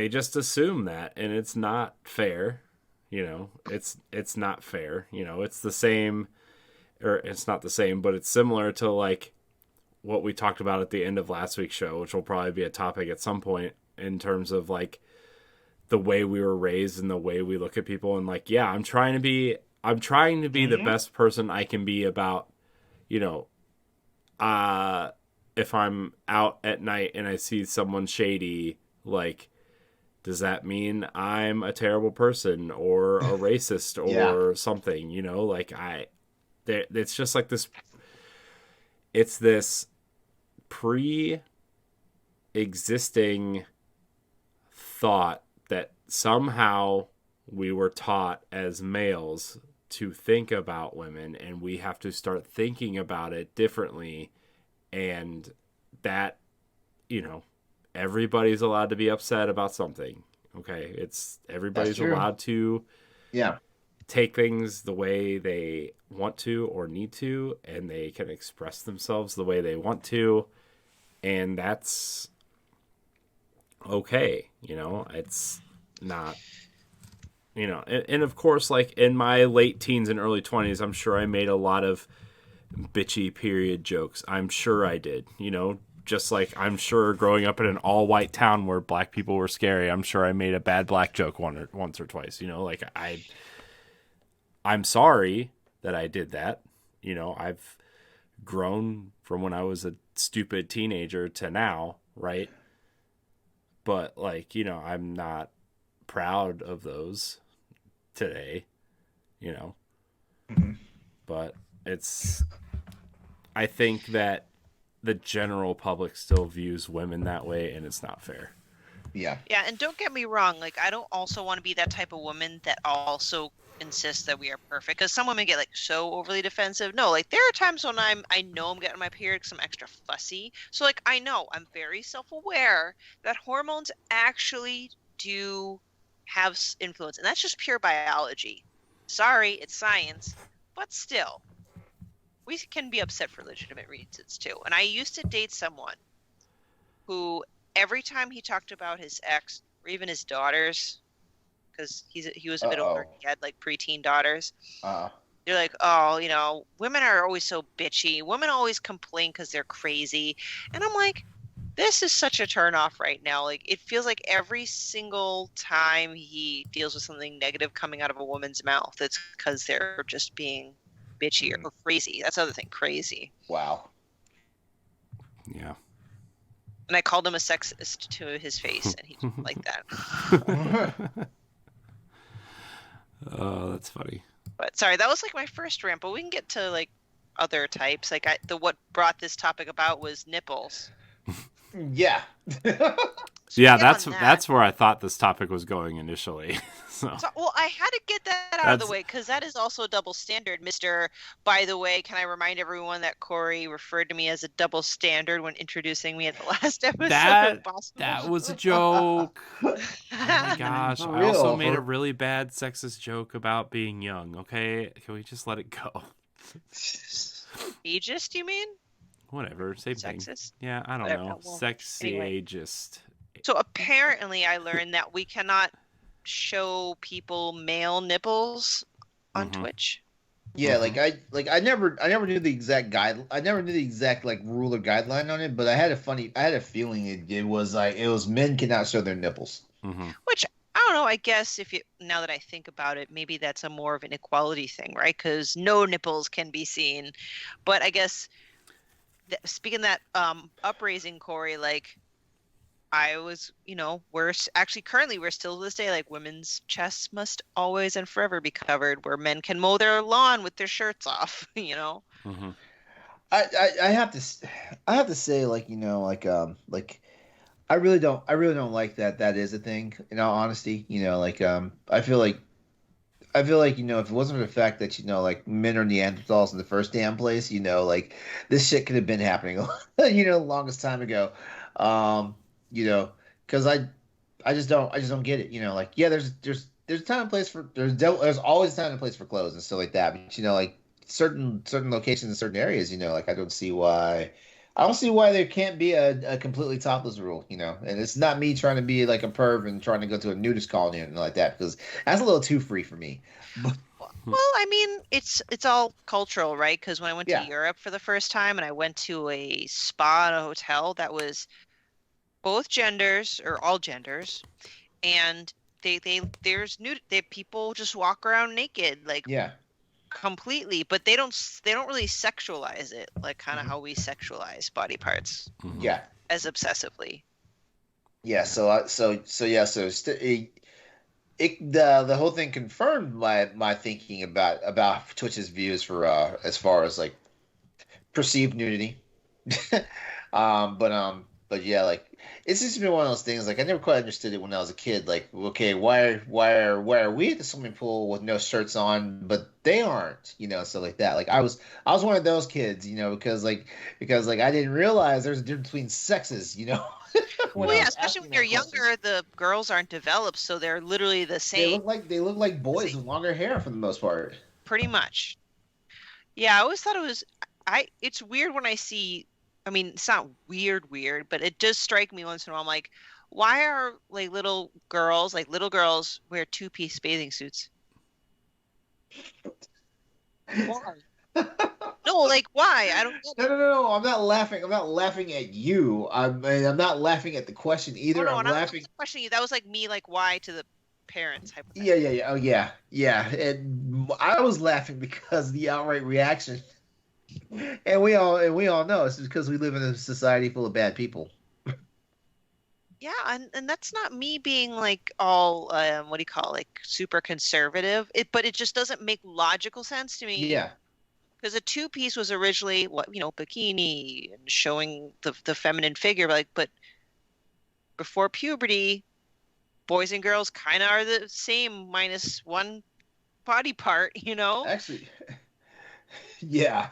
just assume that, and it's not fair. You know, it's not fair. You know, it's the same. Or it's not the same, but it's similar to like what we talked about at the end of last week's show, which will probably be a topic at some point in terms of like the way we were raised and the way we look at people. And like, yeah, I'm trying to be the best person I can be about, you know, if I'm out at night and I see someone shady, like, does that mean I'm a terrible person or a racist or something, you know, like it's just like this. It's this pre-existing thought that somehow we were taught as males to think about women, and we have to start thinking about it differently. And that, you know, everybody's allowed to be upset about something. Okay, everybody's allowed to. Yeah. Take things the way they want to or need to, and they can express themselves the way they want to, and that's okay. You know, it's not, you know, and of course, like in my late teens and early 20s, I'm sure I made a lot of bitchy period jokes. I'm sure I did, you know, just like I'm sure growing up in an all-white town where black people were scary, I'm sure I made a bad black joke once or twice, you know, like I'm sorry that I did that. You know, I've grown from when I was a stupid teenager to now, right? But like, you know, I'm not proud of those today, you know. Mm-hmm. But I think that the general public still views women that way, and it's not fair. Yeah, and don't get me wrong, like I don't also want to be that type of woman that also insists that we are perfect, because some women get like so overly defensive. No, like there are times when I know I'm getting my period because I'm extra fussy. So like I know I'm very self-aware that hormones actually do have influence, and that's just pure biology. Sorry, it's science, but still, we can be upset for legitimate reasons too. And I used to date someone who every time he talked about his ex or even his daughters, because he was a bit older, he had like preteen daughters. They're like, oh, you know, women are always so bitchy. Women always complain because they're crazy. And I'm like, this is such a turnoff right now. Like, it feels like every single time he deals with something negative coming out of a woman's mouth, it's because they're just being bitchy or crazy. That's the other thing, crazy. Wow. Yeah. And I called him a sexist to his face, and he didn't like that. Oh, that's funny. But sorry, that was like my first rant. But we can get to like other types. Like what brought this topic about was nipples. Yeah. Yeah, that's where I thought this topic was going initially. So, well, I had to get that out of the way because that is also a double standard, Mr. By the way, can I remind everyone that Corey referred to me as a double standard when introducing me at the last episode of Boston? That was a joke. Oh my gosh. I also made a really bad sexist joke about being young, okay? Can we just let it go? Ageist, you mean? Whatever, same thing. Sexist? Yeah, I don't know. Well, sexy ageist. So apparently I learned that we cannot show people male nipples on Twitch. Yeah, I never knew the exact like rule or guideline on it, but I had a feeling it was men cannot show their nipples. Which I don't know. I guess now that I think about it, maybe that's a more of an equality thing, right? Because no nipples can be seen, but I guess speaking of that upraising, Corey, like I was, actually currently we're still to this day like women's chests must always and forever be covered, where men can mow their lawn with their shirts off. Mm-hmm. I have I have to say, like, I really don't like that that is a thing, in all honesty. Like, I feel like, if it wasn't for the fact that, like, men are Neanderthals in the first damn place, like, this shit could have been happening, longest time ago. Um, you know, because I just don't get it. Like, yeah, there's a time and place for there's always a time and place for clothes and stuff like that. But like certain locations in certain areas, like I don't see why there can't be a completely topless rule. And it's not me trying to be like a perv and trying to go to a nudist colony or anything like that, because that's a little too free for me. But Well, I mean, it's all cultural, right? Because when I went to yeah, Europe for the first time and I went to a spa and a hotel that was both genders or all genders, and there's nude, people just walk around naked, like yeah, completely, but they don't really sexualize it, like kind of hmm how we sexualize body parts Mm-hmm. yeah, as obsessively. yeah. The whole thing confirmed my thinking about Twitch's views for as far as like perceived nudity. But yeah, like it's just been one of those things. Like I never quite understood it when I was a kid. Like, okay, why are we at the swimming pool with no shirts on, but they aren't? So like that. Like I was one of those kids. Because I didn't realize there's a difference between sexes. When Well, I yeah, was especially when asking you're that question. younger, the girls aren't developed, so they're literally the same, They look like the boys same, with longer hair for the most part. pretty much. Yeah, I always thought it was it's weird when I see, I mean, it's not weird, but it does strike me once in a while. I'm like, why are like little girls wear two-piece bathing suits? Why? No, like why? I don't get it. No. I'm not laughing. I'm not laughing at you. I'm not laughing at the question Oh either. no, I'm and I laughing. wasn't questioning you. That was like me, like why to the parents, Yeah, hypothetically. yeah. Oh, yeah, yeah. And I was laughing because the outright reaction, and we all know it's because we live in a society full of bad people. Yeah, and that's not me being like all what do you call it, like super conservative. But it just doesn't make logical sense to me. Yeah, Because a two-piece was originally what, bikini and showing the feminine figure, but before puberty, boys and girls kind of are the same minus one body part, you know? actually, yeah.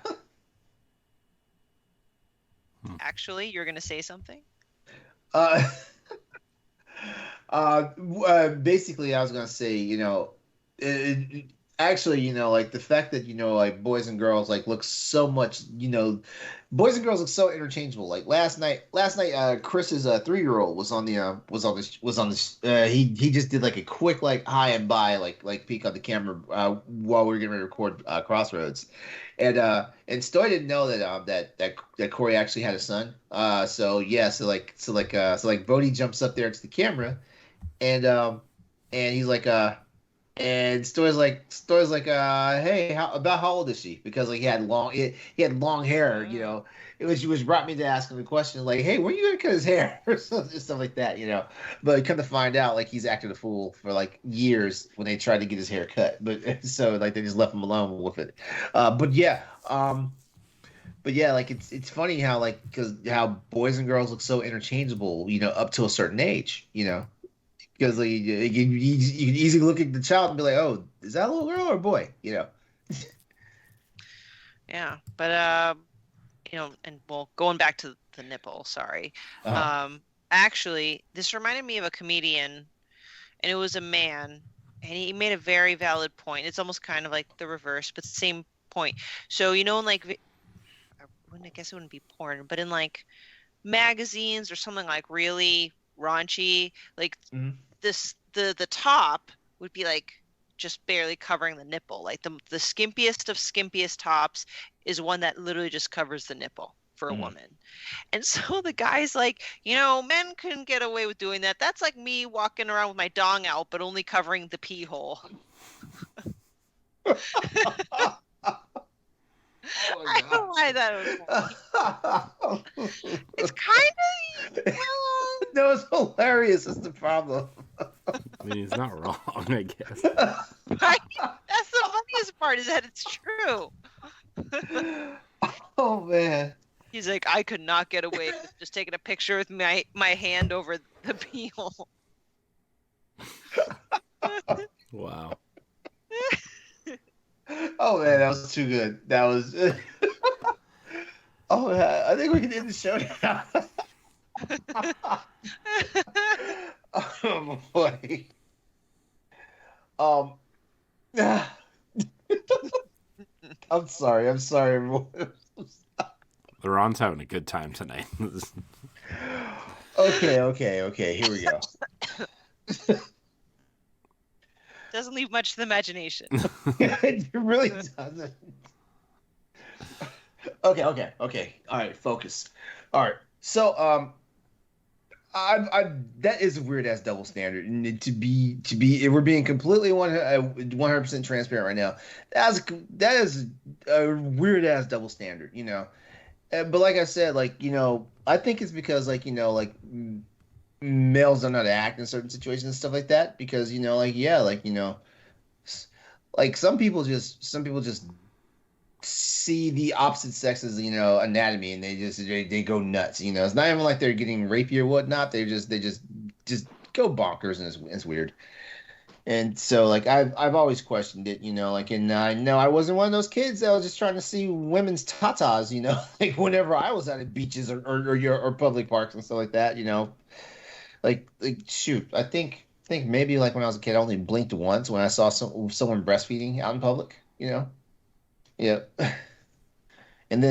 Actually, you're gonna say something? Uh, Basically, I was gonna say, actually, like the fact that like boys and girls like look so much, boys and girls look so interchangeable. Like last night, Chris's 3-year-old was on this. He just did like a quick like hi and bye like peek on the camera while we were getting ready to record Crossroads, and Stoy didn't know that Corey actually had a son. So yeah, so like Bodhi jumps up there to the camera and he's like and Story's like hey, how old is she? Because like he had long hair, Mm. which brought me to asking the question like, hey, when are you gonna cut his hair or stuff like that. But come to find out, like he's acted a fool for like years when they tried to get his hair cut, but so like they just left him alone with it. But yeah, like it's funny how like because how boys and girls look so interchangeable, up to a certain age, because like, you can easily look at the child and be like, "Oh, is that a little girl or a boy?" Yeah, but and well, going back to the nipple, sorry. Uh, Um, Actually, this reminded me of a comedian, and it was a man, and he made a very valid point. It's almost kind of like the reverse, but same point. So, in like, I guess it wouldn't be porn, but in like magazines or something like really raunchy, like mhm. the top would be like just barely covering the nipple. Like the skimpiest of skimpiest tops is one that literally just covers the nipple for a Mhm. woman. And so the guy's like, men couldn't get away with doing that. That's like me walking around with my dong out, but only covering the pee hole. I don't know why that was funny. It's kind of, well, No, it's hilarious. That's the problem. I mean, he's not wrong, I guess. right? That's the funniest part is that it's true. Oh man. He's like, I could not get away with just taking a picture with my hand over the peel. Wow. Oh man, that was too good. That was. Oh, I think we can end the show now. Oh boy. I'm sorry. I'm sorry, everyone. LeRon's having a good time tonight. Okay. Here we go. Doesn't leave much to the imagination. It really doesn't. Okay. All right, focus. All right. So, I that is a weird ass double standard, and to be, if we're being completely 100% transparent right now, that is a weird ass double standard, you know. But like I said, like, you know, I think it's because, like, you know, like males don't know how to act in certain situations and stuff like that, because, you know, like, yeah, like, you know, like some people just see the opposite sex's, you know, anatomy, and they go nuts, you know. It's not even like they're getting rapey or whatnot. They just go bonkers, and it's weird. And so, like, I've always questioned it, you know, like, and I know I wasn't one of those kids that was just trying to see women's tatas, you know, like whenever I was at beaches or public parks and stuff like that, you know, like shoot, I think maybe like when I was a kid, I only blinked once when I saw someone breastfeeding out in public, you know, yeah, and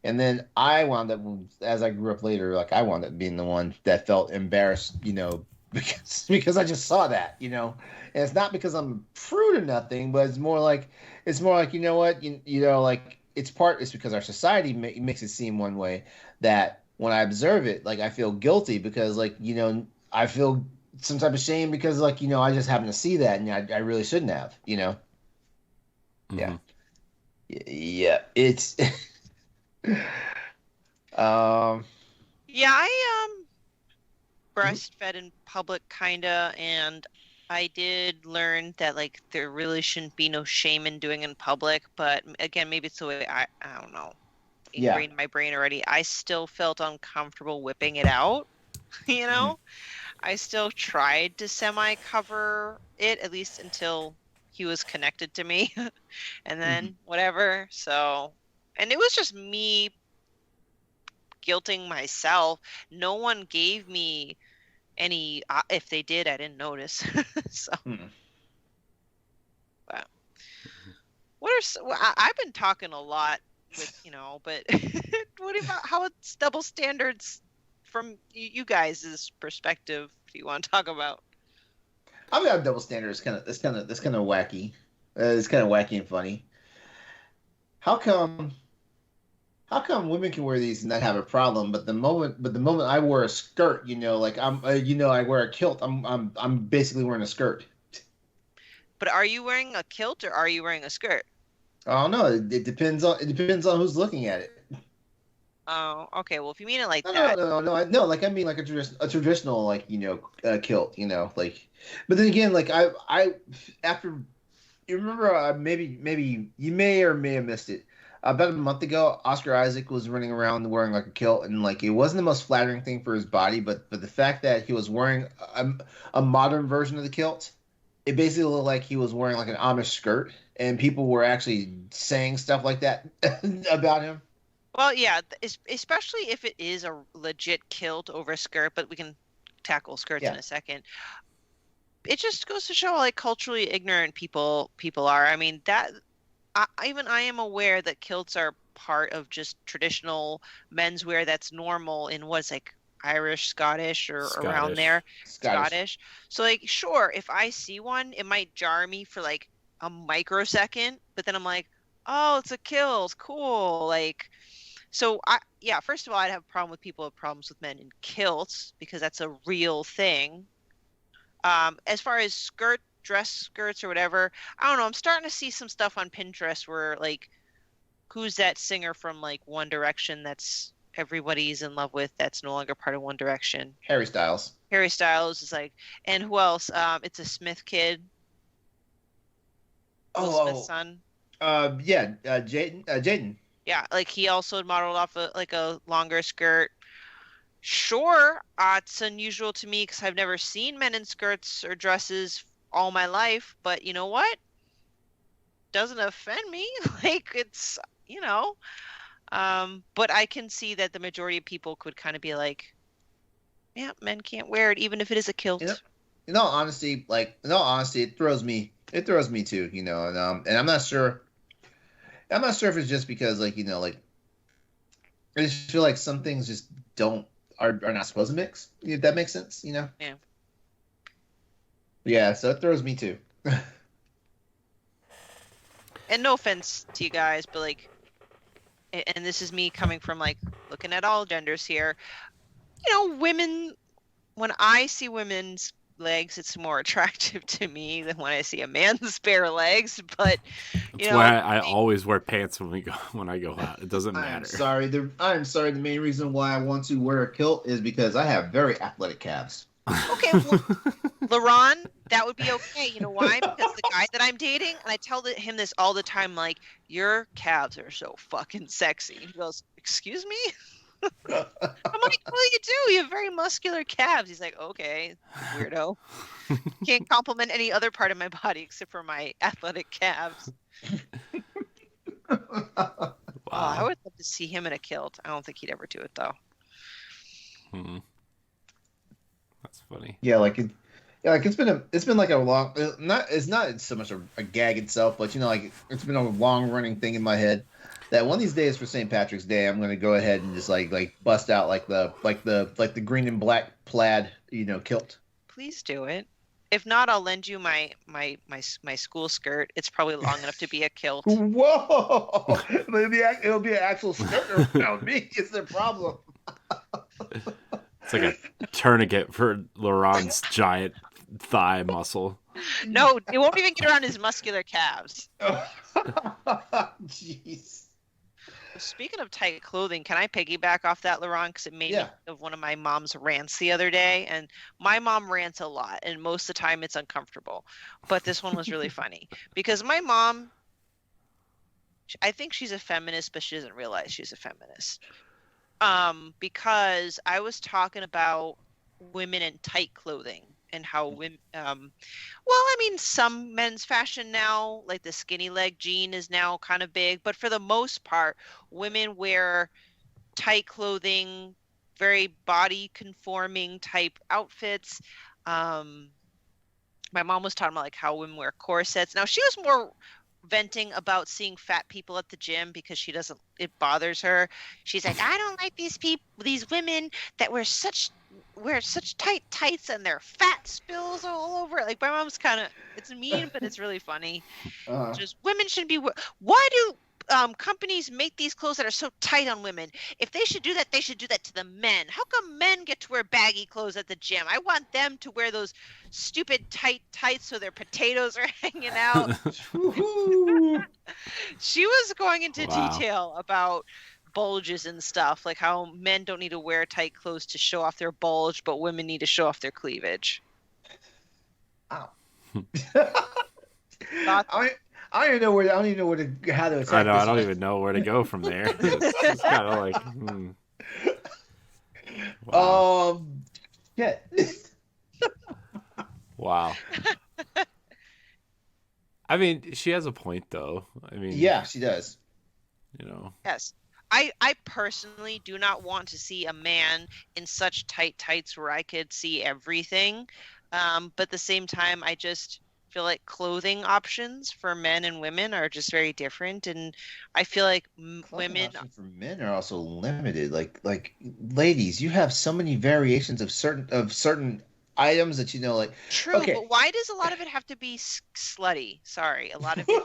then I wound up, as I grew up later, like I wound up being the one that felt embarrassed, you know, because I just saw that, you know. And it's not because I'm a prude or nothing, but it's more like you know what, you know, like it's because our society makes it seem one way, that when I observe it, like I feel guilty because, like, you know, I feel some type of shame because, like, you know, I just happen to see that, and I really shouldn't have, you know. Mm-hmm. Yeah, it's um Yeah, I breastfed in public kinda, and I did learn that like there really shouldn't be no shame in doing in public, but again, maybe it's the way I don't know, yeah. ingrained in my brain already. I still felt uncomfortable whipping it out, you know? I still tried to semi cover it, at least until he was connected to me, and then whatever. So, and it was just me guilting myself. No one gave me any, if they did, I didn't notice. So, wow. I've been talking a lot with, you know, but what about how it's double standards from you guys' perspective do you want to talk about? I mean, double standard is kind of wacky. It's kind of wacky and funny. How come? How come women can wear these and not have a problem, but the moment I wear a skirt, you know, like you know, I wear a kilt, I'm basically wearing a skirt. But are you wearing a kilt or are you wearing a skirt? I don't know. It depends on who's looking at it. Oh, okay. Well, if you mean it like No, that, no. Like I mean, like a traditional, like, you know, kilt. You know, like. But then again, like I after, you remember, maybe you may or may have missed it. About a month ago, Oscar Isaac was running around wearing like a kilt, and like it wasn't the most flattering thing for his body, but the fact that he was wearing a modern version of the kilt, it basically looked like he was wearing like an Amish skirt, and people were actually saying stuff like that about him. well, yeah, especially if it is a legit kilt over a skirt, but we can tackle skirts in Yeah. a second. It just goes to show how like culturally ignorant people are. I mean, that even I am aware that kilts are part of just traditional menswear that's normal in what's like Irish, Scottish, or around there. Scottish. So like, sure, if I see one, it might jar me for like a microsecond, but then I'm like, oh, it's a kilt, cool. Like, so yeah, first of all, I'd have a problem with people who have problems with men in kilts because that's a real thing. As far as dress skirts or whatever, I don't know. I'm starting to see some stuff on Pinterest where like who's that singer from like One Direction that's everybody's in love with that's no longer part of One Direction? Harry Styles. Harry Styles is like, and who else? It's a Smith kid. Will Smith's son. Jaden. Yeah, like he also modeled off a longer skirt. Sure, it's unusual to me because I've never seen men in skirts or dresses all my life, but you know what? Doesn't offend me. Like it's, but I can see that the majority of people could kind of be like, yeah, men can't wear it, even if it is a kilt. In all honesty, it throws me too, and I'm not sure if it's just because, I just feel like some things just are not supposed to mix. If that makes sense, Yeah. Yeah, so it throws me too. And no offense to you guys, but like, and this is me coming from like looking at all genders here. Women, when I see women's legs, it's more attractive to me than when I see a man's bare legs. But that's why I always wear pants when I go out. It doesn't matter. I'm sorry. The main reason why I want to wear a kilt is because I have very athletic calves. Okay, well, LeRon, that would be okay. You know why? Because the guy that I'm dating, and I tell him this all the time, like, your calves are so fucking sexy. And he goes, excuse me? I'm like, well, you do. You have very muscular calves. He's like, okay, weirdo. Can't compliment any other part of my body except for my athletic calves. Wow. I would love to see him in a kilt. I don't think he'd ever do it, though. That's funny. Yeah, it's been like a long, it's not so much a gag itself, but it's been a long running thing in my head that one of these days for St. Patrick's Day I'm gonna go ahead and just like bust out like the green and black plaid kilt. Please do it. If not, I'll lend you my school skirt. It's probably long enough to be a kilt. Whoa! It'll be an actual skirt around me. It's the problem. It's like a tourniquet for LeRon's giant thigh muscle. No, it won't even get around his muscular calves. Jeez. Speaking of tight clothing, can I piggyback off that, LeRon? Because it made me think of one of my mom's rants the other day. And my mom rants a lot, and most of the time it's uncomfortable. But this one was really funny. Because my mom, I think she's a feminist, but she doesn't realize she's a feminist. Because I was talking about women in tight clothing and how women, some men's fashion now, like the skinny leg jean is now kind of big, but for the most part, women wear tight clothing, very body conforming type outfits. My mom was talking about like how women wear corsets. Now she was more venting about seeing fat people at the gym because it bothers her. She's like, I don't like these women that wear such tight tights and their fat spills all over it. Like my mom's it's mean, but it's really funny. Just women should be. Why do companies make these clothes that are so tight on women? If they should do that, they should do that to the men. How come men get to wear baggy clothes at the gym? I want them to wear those stupid tight tights so their potatoes are hanging out. She was going into detail about bulges and stuff, like how men don't need to wear tight clothes to show off their bulge, but women need to show off their cleavage. Ow. I don't even know how to attack I know. I don't even know where to go from there. It's kind of like, Wow. Yeah. Wow. I mean, she has a point, though. I mean, yeah, she does. Yes. I personally do not want to see a man in such tight tights where I could see everything. But at the same time, I just feel like clothing options for men and women are just very different. And I feel like women for men are also limited. Like ladies, you have so many variations of certain items that like. True, okay. But why does a lot of it have to be slutty? Sorry, a lot of it.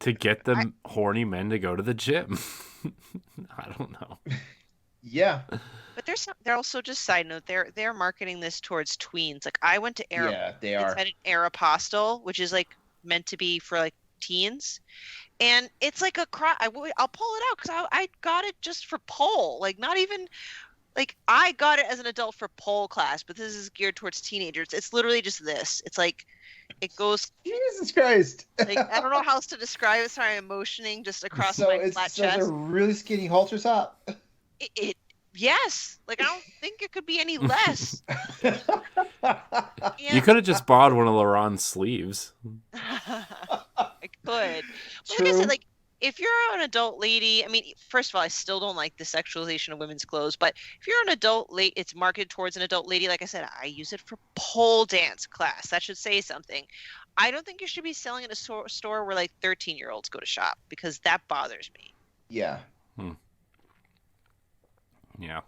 To get the horny men to go to the gym. I don't know. Yeah. But they're also, just side note, they're marketing this towards tweens. Like I went to Aeropostale, which is like meant to be for like teens. And it's like a cry. I'll pull it out because I got it just for pole. Like, not even like I got it as an adult for pole class, but this is geared towards teenagers. It's literally just this. It's like it goes. Jesus Christ! Like, I don't know how else to describe it. Sorry, I'm motioning just across So my it's flat so it's a chest. really skinny halter top. Yes. Like, I don't think it could be any less. You could have just borrowed one of LeRon's sleeves. I could. But True. like I said, like, if you're an adult lady, I mean, first of all, I still don't like the sexualization of women's clothes, but if you're an adult lady, it's marketed towards an adult lady. Like I said, I use it for pole dance class. That should say something. I don't think you should be selling in a store where like 13-year-olds go to shop, because that bothers me. Yeah. Yeah.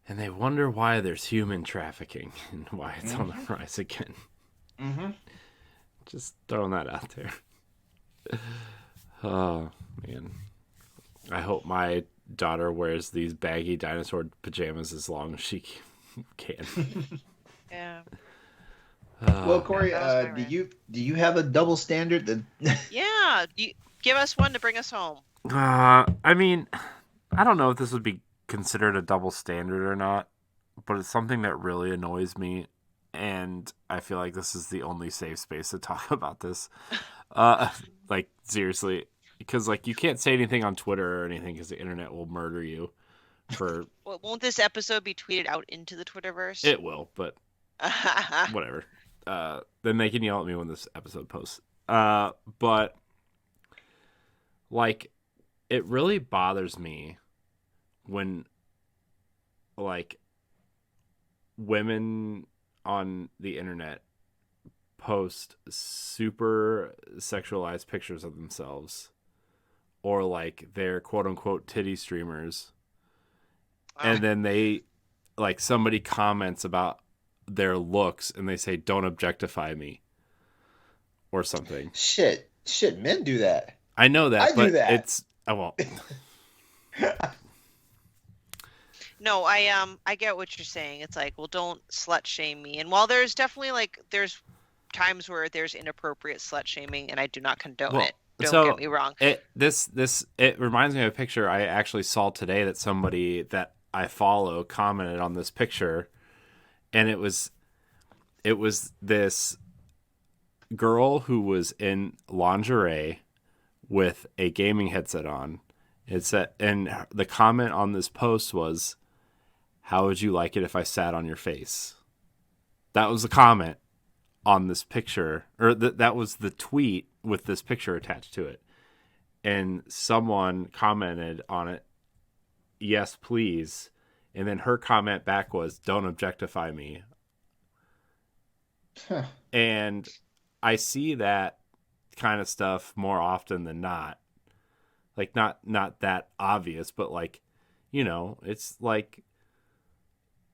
And they wonder why there's human trafficking and why it's on the rise again. Mm-hmm. Just throwing that out there. Oh, man. I hope my daughter wears these baggy dinosaur pajamas as long as she can. Yeah. Well, Corey, That was my do you have a double standard that? Yeah. You give us one to bring us home. I mean, I don't know if this would be considered a double standard or not, but it's something that really annoys me, and I feel like this is the only safe space to talk about this. Like, seriously, because like you can't say anything on Twitter or anything because the internet will murder you. For Well, won't this episode be tweeted out into the Twitterverse? it will, but whatever. Then they can yell at me when this episode posts. But like, it really bothers me when like women on the internet post super sexualized pictures of themselves, or like they're quote unquote titty streamers, and then they like somebody comments about their looks and they say don't objectify me or something. Shit, men do that. I know that, I but do that. it's I won't. No, I get what you're saying. It's like, well, don't slut shame me. And while there's definitely like there's times where there's inappropriate slut shaming, and I do not condone it. Don't get me wrong. It reminds me of a picture I actually saw today that somebody that I follow commented on this picture, and it was this girl who was in lingerie with a gaming headset on. It said, and the comment on this post was, "How would you like it if I sat on your face?" That was the comment on this picture, or that was the tweet with this picture attached to it. And someone commented on it, "Yes, please." And then her comment back was, "Don't objectify me." Huh. And I see that kind of stuff more often than not. Like, not that obvious, but like, you know, it's like,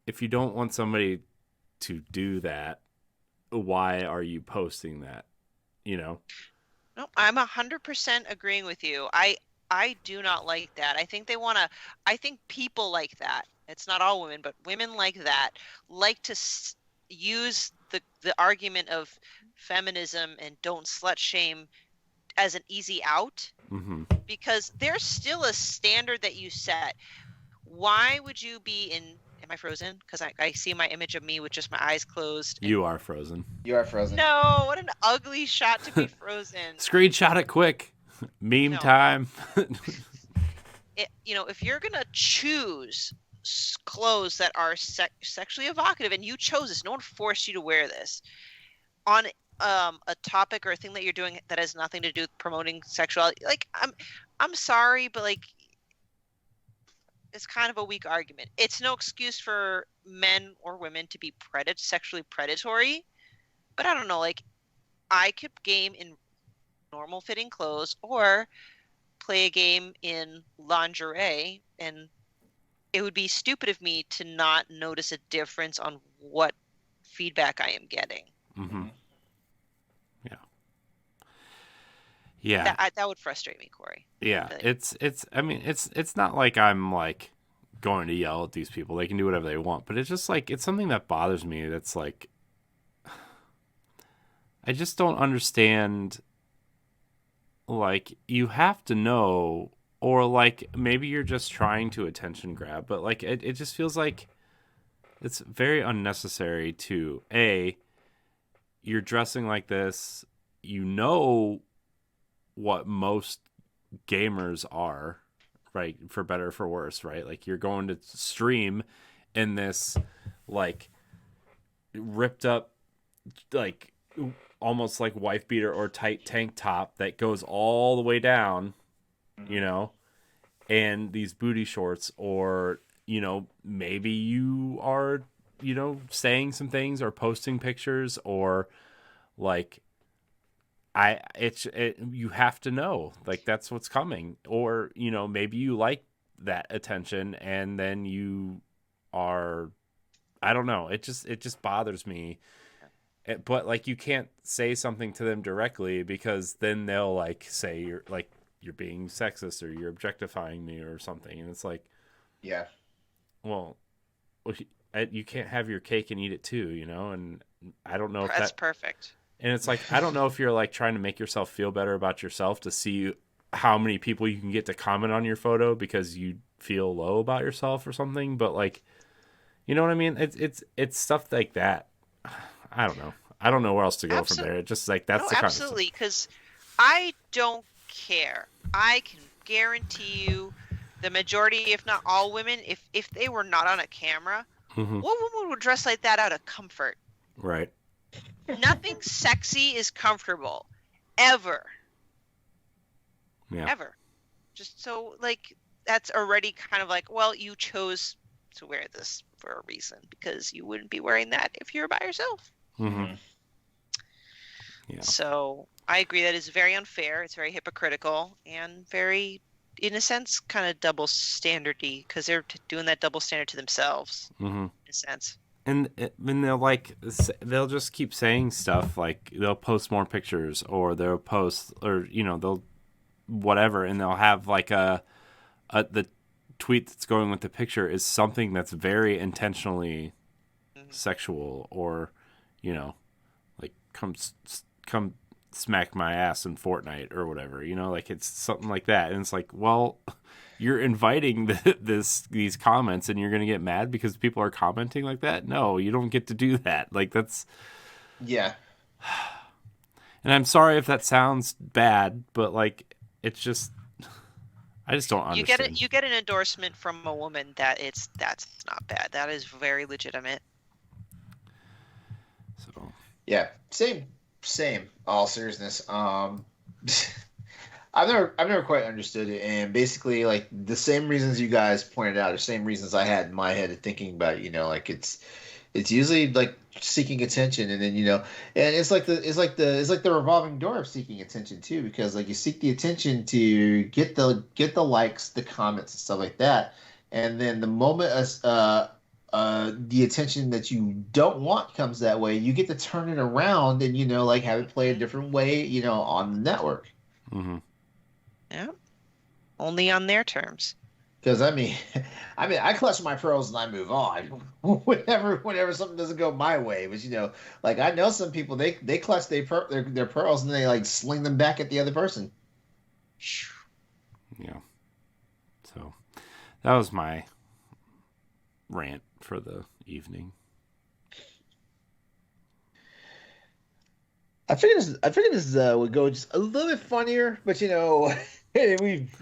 if you don't want somebody to do that, why are you posting that? You know? No, I'm 100% agreeing with you. I do not like that. I think I think people like that. It's not all women, but women like that like to use the argument of feminism and don't slut shame as an easy out, because there's still a standard that you set. Why would you be in? Am I frozen? Because I see my image of me with just my eyes closed. You are frozen. You are frozen. No, what an ugly shot to be frozen. Screenshot it quick. Meme time. If you're gonna choose clothes that are sexually evocative, and you chose this, no one forced you to wear this on a topic or a thing that you're doing that has nothing to do with promoting sexuality. Like, I'm sorry, but like, it's kind of a weak argument. It's no excuse for men or women to be sexually predatory, but I don't know, like, I could game in normal fitting clothes or play a game in lingerie, and it would be stupid of me to not notice a difference on what feedback I am getting. Mm-hmm. Yeah. That would frustrate me, Corey. Yeah, it's not like I'm like going to yell at these people. They can do whatever they want, but it's just like, it's something that bothers me. That's like I just don't understand. Like, you have to know, or like maybe you're just trying to attention grab, but like it just feels like it's very unnecessary to you're dressing like this, you know what most gamers are, right? For better or for worse, right? Like, you're going to stream in this like ripped up, like almost like wife beater or tight tank top that goes all the way down, you know, and these booty shorts, or maybe you are saying some things or posting pictures, or like you have to know, like, that's what's coming, or maybe you like that attention and then you are, I don't know, it just bothers me. But like, you can't say something to them directly, because then they'll like say you're being sexist, or you're objectifying me or something, and it's like, Yeah. well, you can't have your cake and eat it too, and I don't know if That's that, perfect. and it's like, I don't know if you're like trying to make yourself feel better about yourself to see how many people you can get to comment on your photo because you feel low about yourself or something, but like, you know what I mean? It's stuff like that. I don't know. I don't know where else to go from there. It's just like, that's No, the kind of absolutely, because I don't care. I can guarantee you, the majority, if not all women, if they were not on a camera, stuff. what woman would dress like that out of comfort? Right. Nothing sexy is comfortable, ever, Yeah. ever. Just so, like, that's already kind of like, well, you chose to wear this for a reason, because you wouldn't be wearing that if you were by yourself. Mm-hmm. Yeah. So I agree that is very unfair. It's very hypocritical and very, in a sense, kind of double standardy, because they're doing that double standard to themselves, Mm-hmm. in a sense. And they'll just keep saying stuff, like they'll post more pictures, or they'll post, or they'll whatever, and they'll have like the tweet that's going with the picture is something that's very intentionally sexual, or like, come smack my ass in Fortnite or whatever, like, it's something like that, and it's like, well, you're inviting these comments, and you're gonna get mad because people are commenting like that? No, you don't get to do that. Like, that's, Yeah. and I'm sorry if that sounds bad, but like, it's just, I just don't understand. You get an endorsement from a woman that's not bad. That is very legitimate. So Yeah. Same. All seriousness. I've never quite understood it, and basically, like, the same reasons you guys pointed out, the same reasons I had in my head of thinking about it, like, it's usually like seeking attention, and then and it's like the revolving door of seeking attention too, because like, you seek the attention to get the likes, the comments, and stuff like that, and then the moment the attention that you don't want comes that way, you get to turn it around and like, have it play a different way on the network. mm-hmm. Yeah. Only on their terms. Because I mean, I clutch my pearls and I move on. Whenever something doesn't go my way, but like, I know some people, they clutch their pearls and they like sling them back at the other person. Yeah. So that was my rant for the evening. I figured this would go just a little bit funnier, but we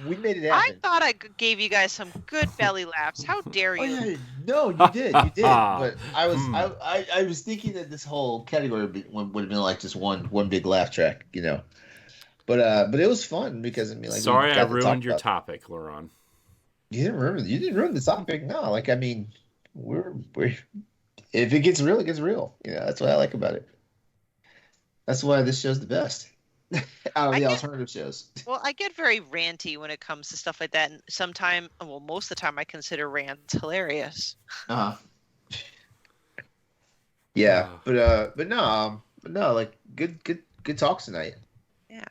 made it happen. I thought I gave you guys some good belly laughs. How dare you? Oh, yeah. No, you did. But I was thinking that this whole category would have been like just one big laugh track, But it was fun because, I mean, like, sorry I ruined your topic, LeRon. You didn't ruin the topic. No, like, I mean, we're if it gets real, it gets real. That's what I like about it. That's why this show's the best out of the alternative shows. Well, I get very ranty when it comes to stuff like that, and most of the time, I consider rants hilarious. Yeah, but no, like, good talks tonight. Yeah,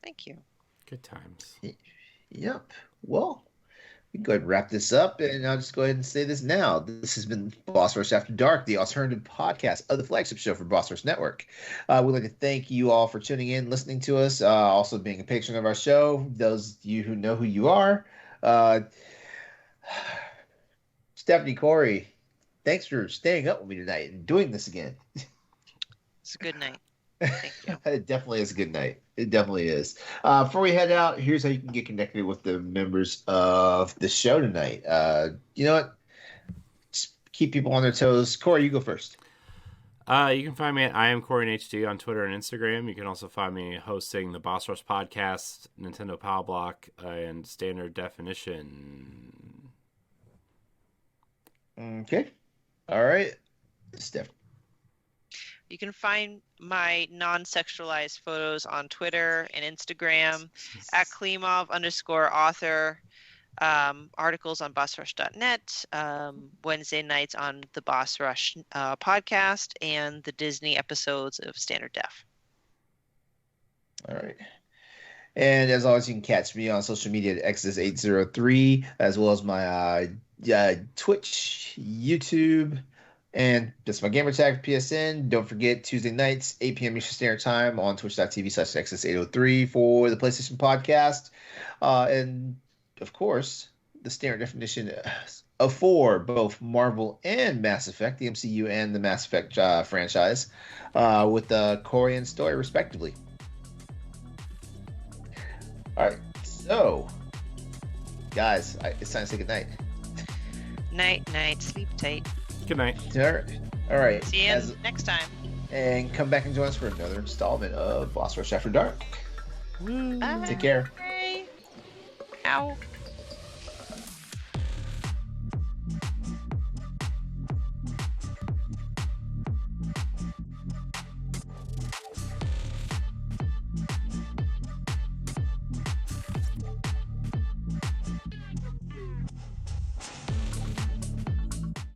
thank you. Good times. Yep. Well, we can go ahead and wrap this up, and I'll just go ahead and say this now. This has been Boss Rush After Dark, the alternative podcast of the flagship show for Boss Rush Network. We'd like to thank you all for tuning in, listening to us, also being a patron of our show. Those of you who know who you are. Stephanie, Corey, thanks for staying up with me tonight and doing this again. It's a good night. Thank you. It definitely is a good night. It definitely is. Before we head out, here's how you can get connected with the members of the show tonight. You know what? Just keep people on their toes. Corey, you go first. You can find me at I am Corey HD on Twitter and Instagram. You can also find me hosting the Boss Rush podcast, Nintendo Power Block, and Standard Definition. Okay. All right. Steph. You can find my non-sexualized photos on Twitter and Instagram at Klimov_author. Articles on bossrush.net, Wednesday nights on the Boss Rush podcast, and the Disney episodes of Standard Def. All right. And as always, you can catch me on social media at Exodus803, as well as my Twitch, YouTube, and that's my gamer tag for PSN. Don't forget, Tuesday nights, 8 p.m. Eastern Standard Time on twitch.tv/Exodus803 for the PlayStation Podcast. And, of course, the Standard Definition for both Marvel and Mass Effect, the MCU and the Mass Effect franchise, with the Corey and Story, respectively. All right, so, guys, it's time to say goodnight. Night, sleep tight. Good night. All right. See you next time. And come back and join us for another installment of Boss Rush After Dark. Bye. Take care. Bye. Ow.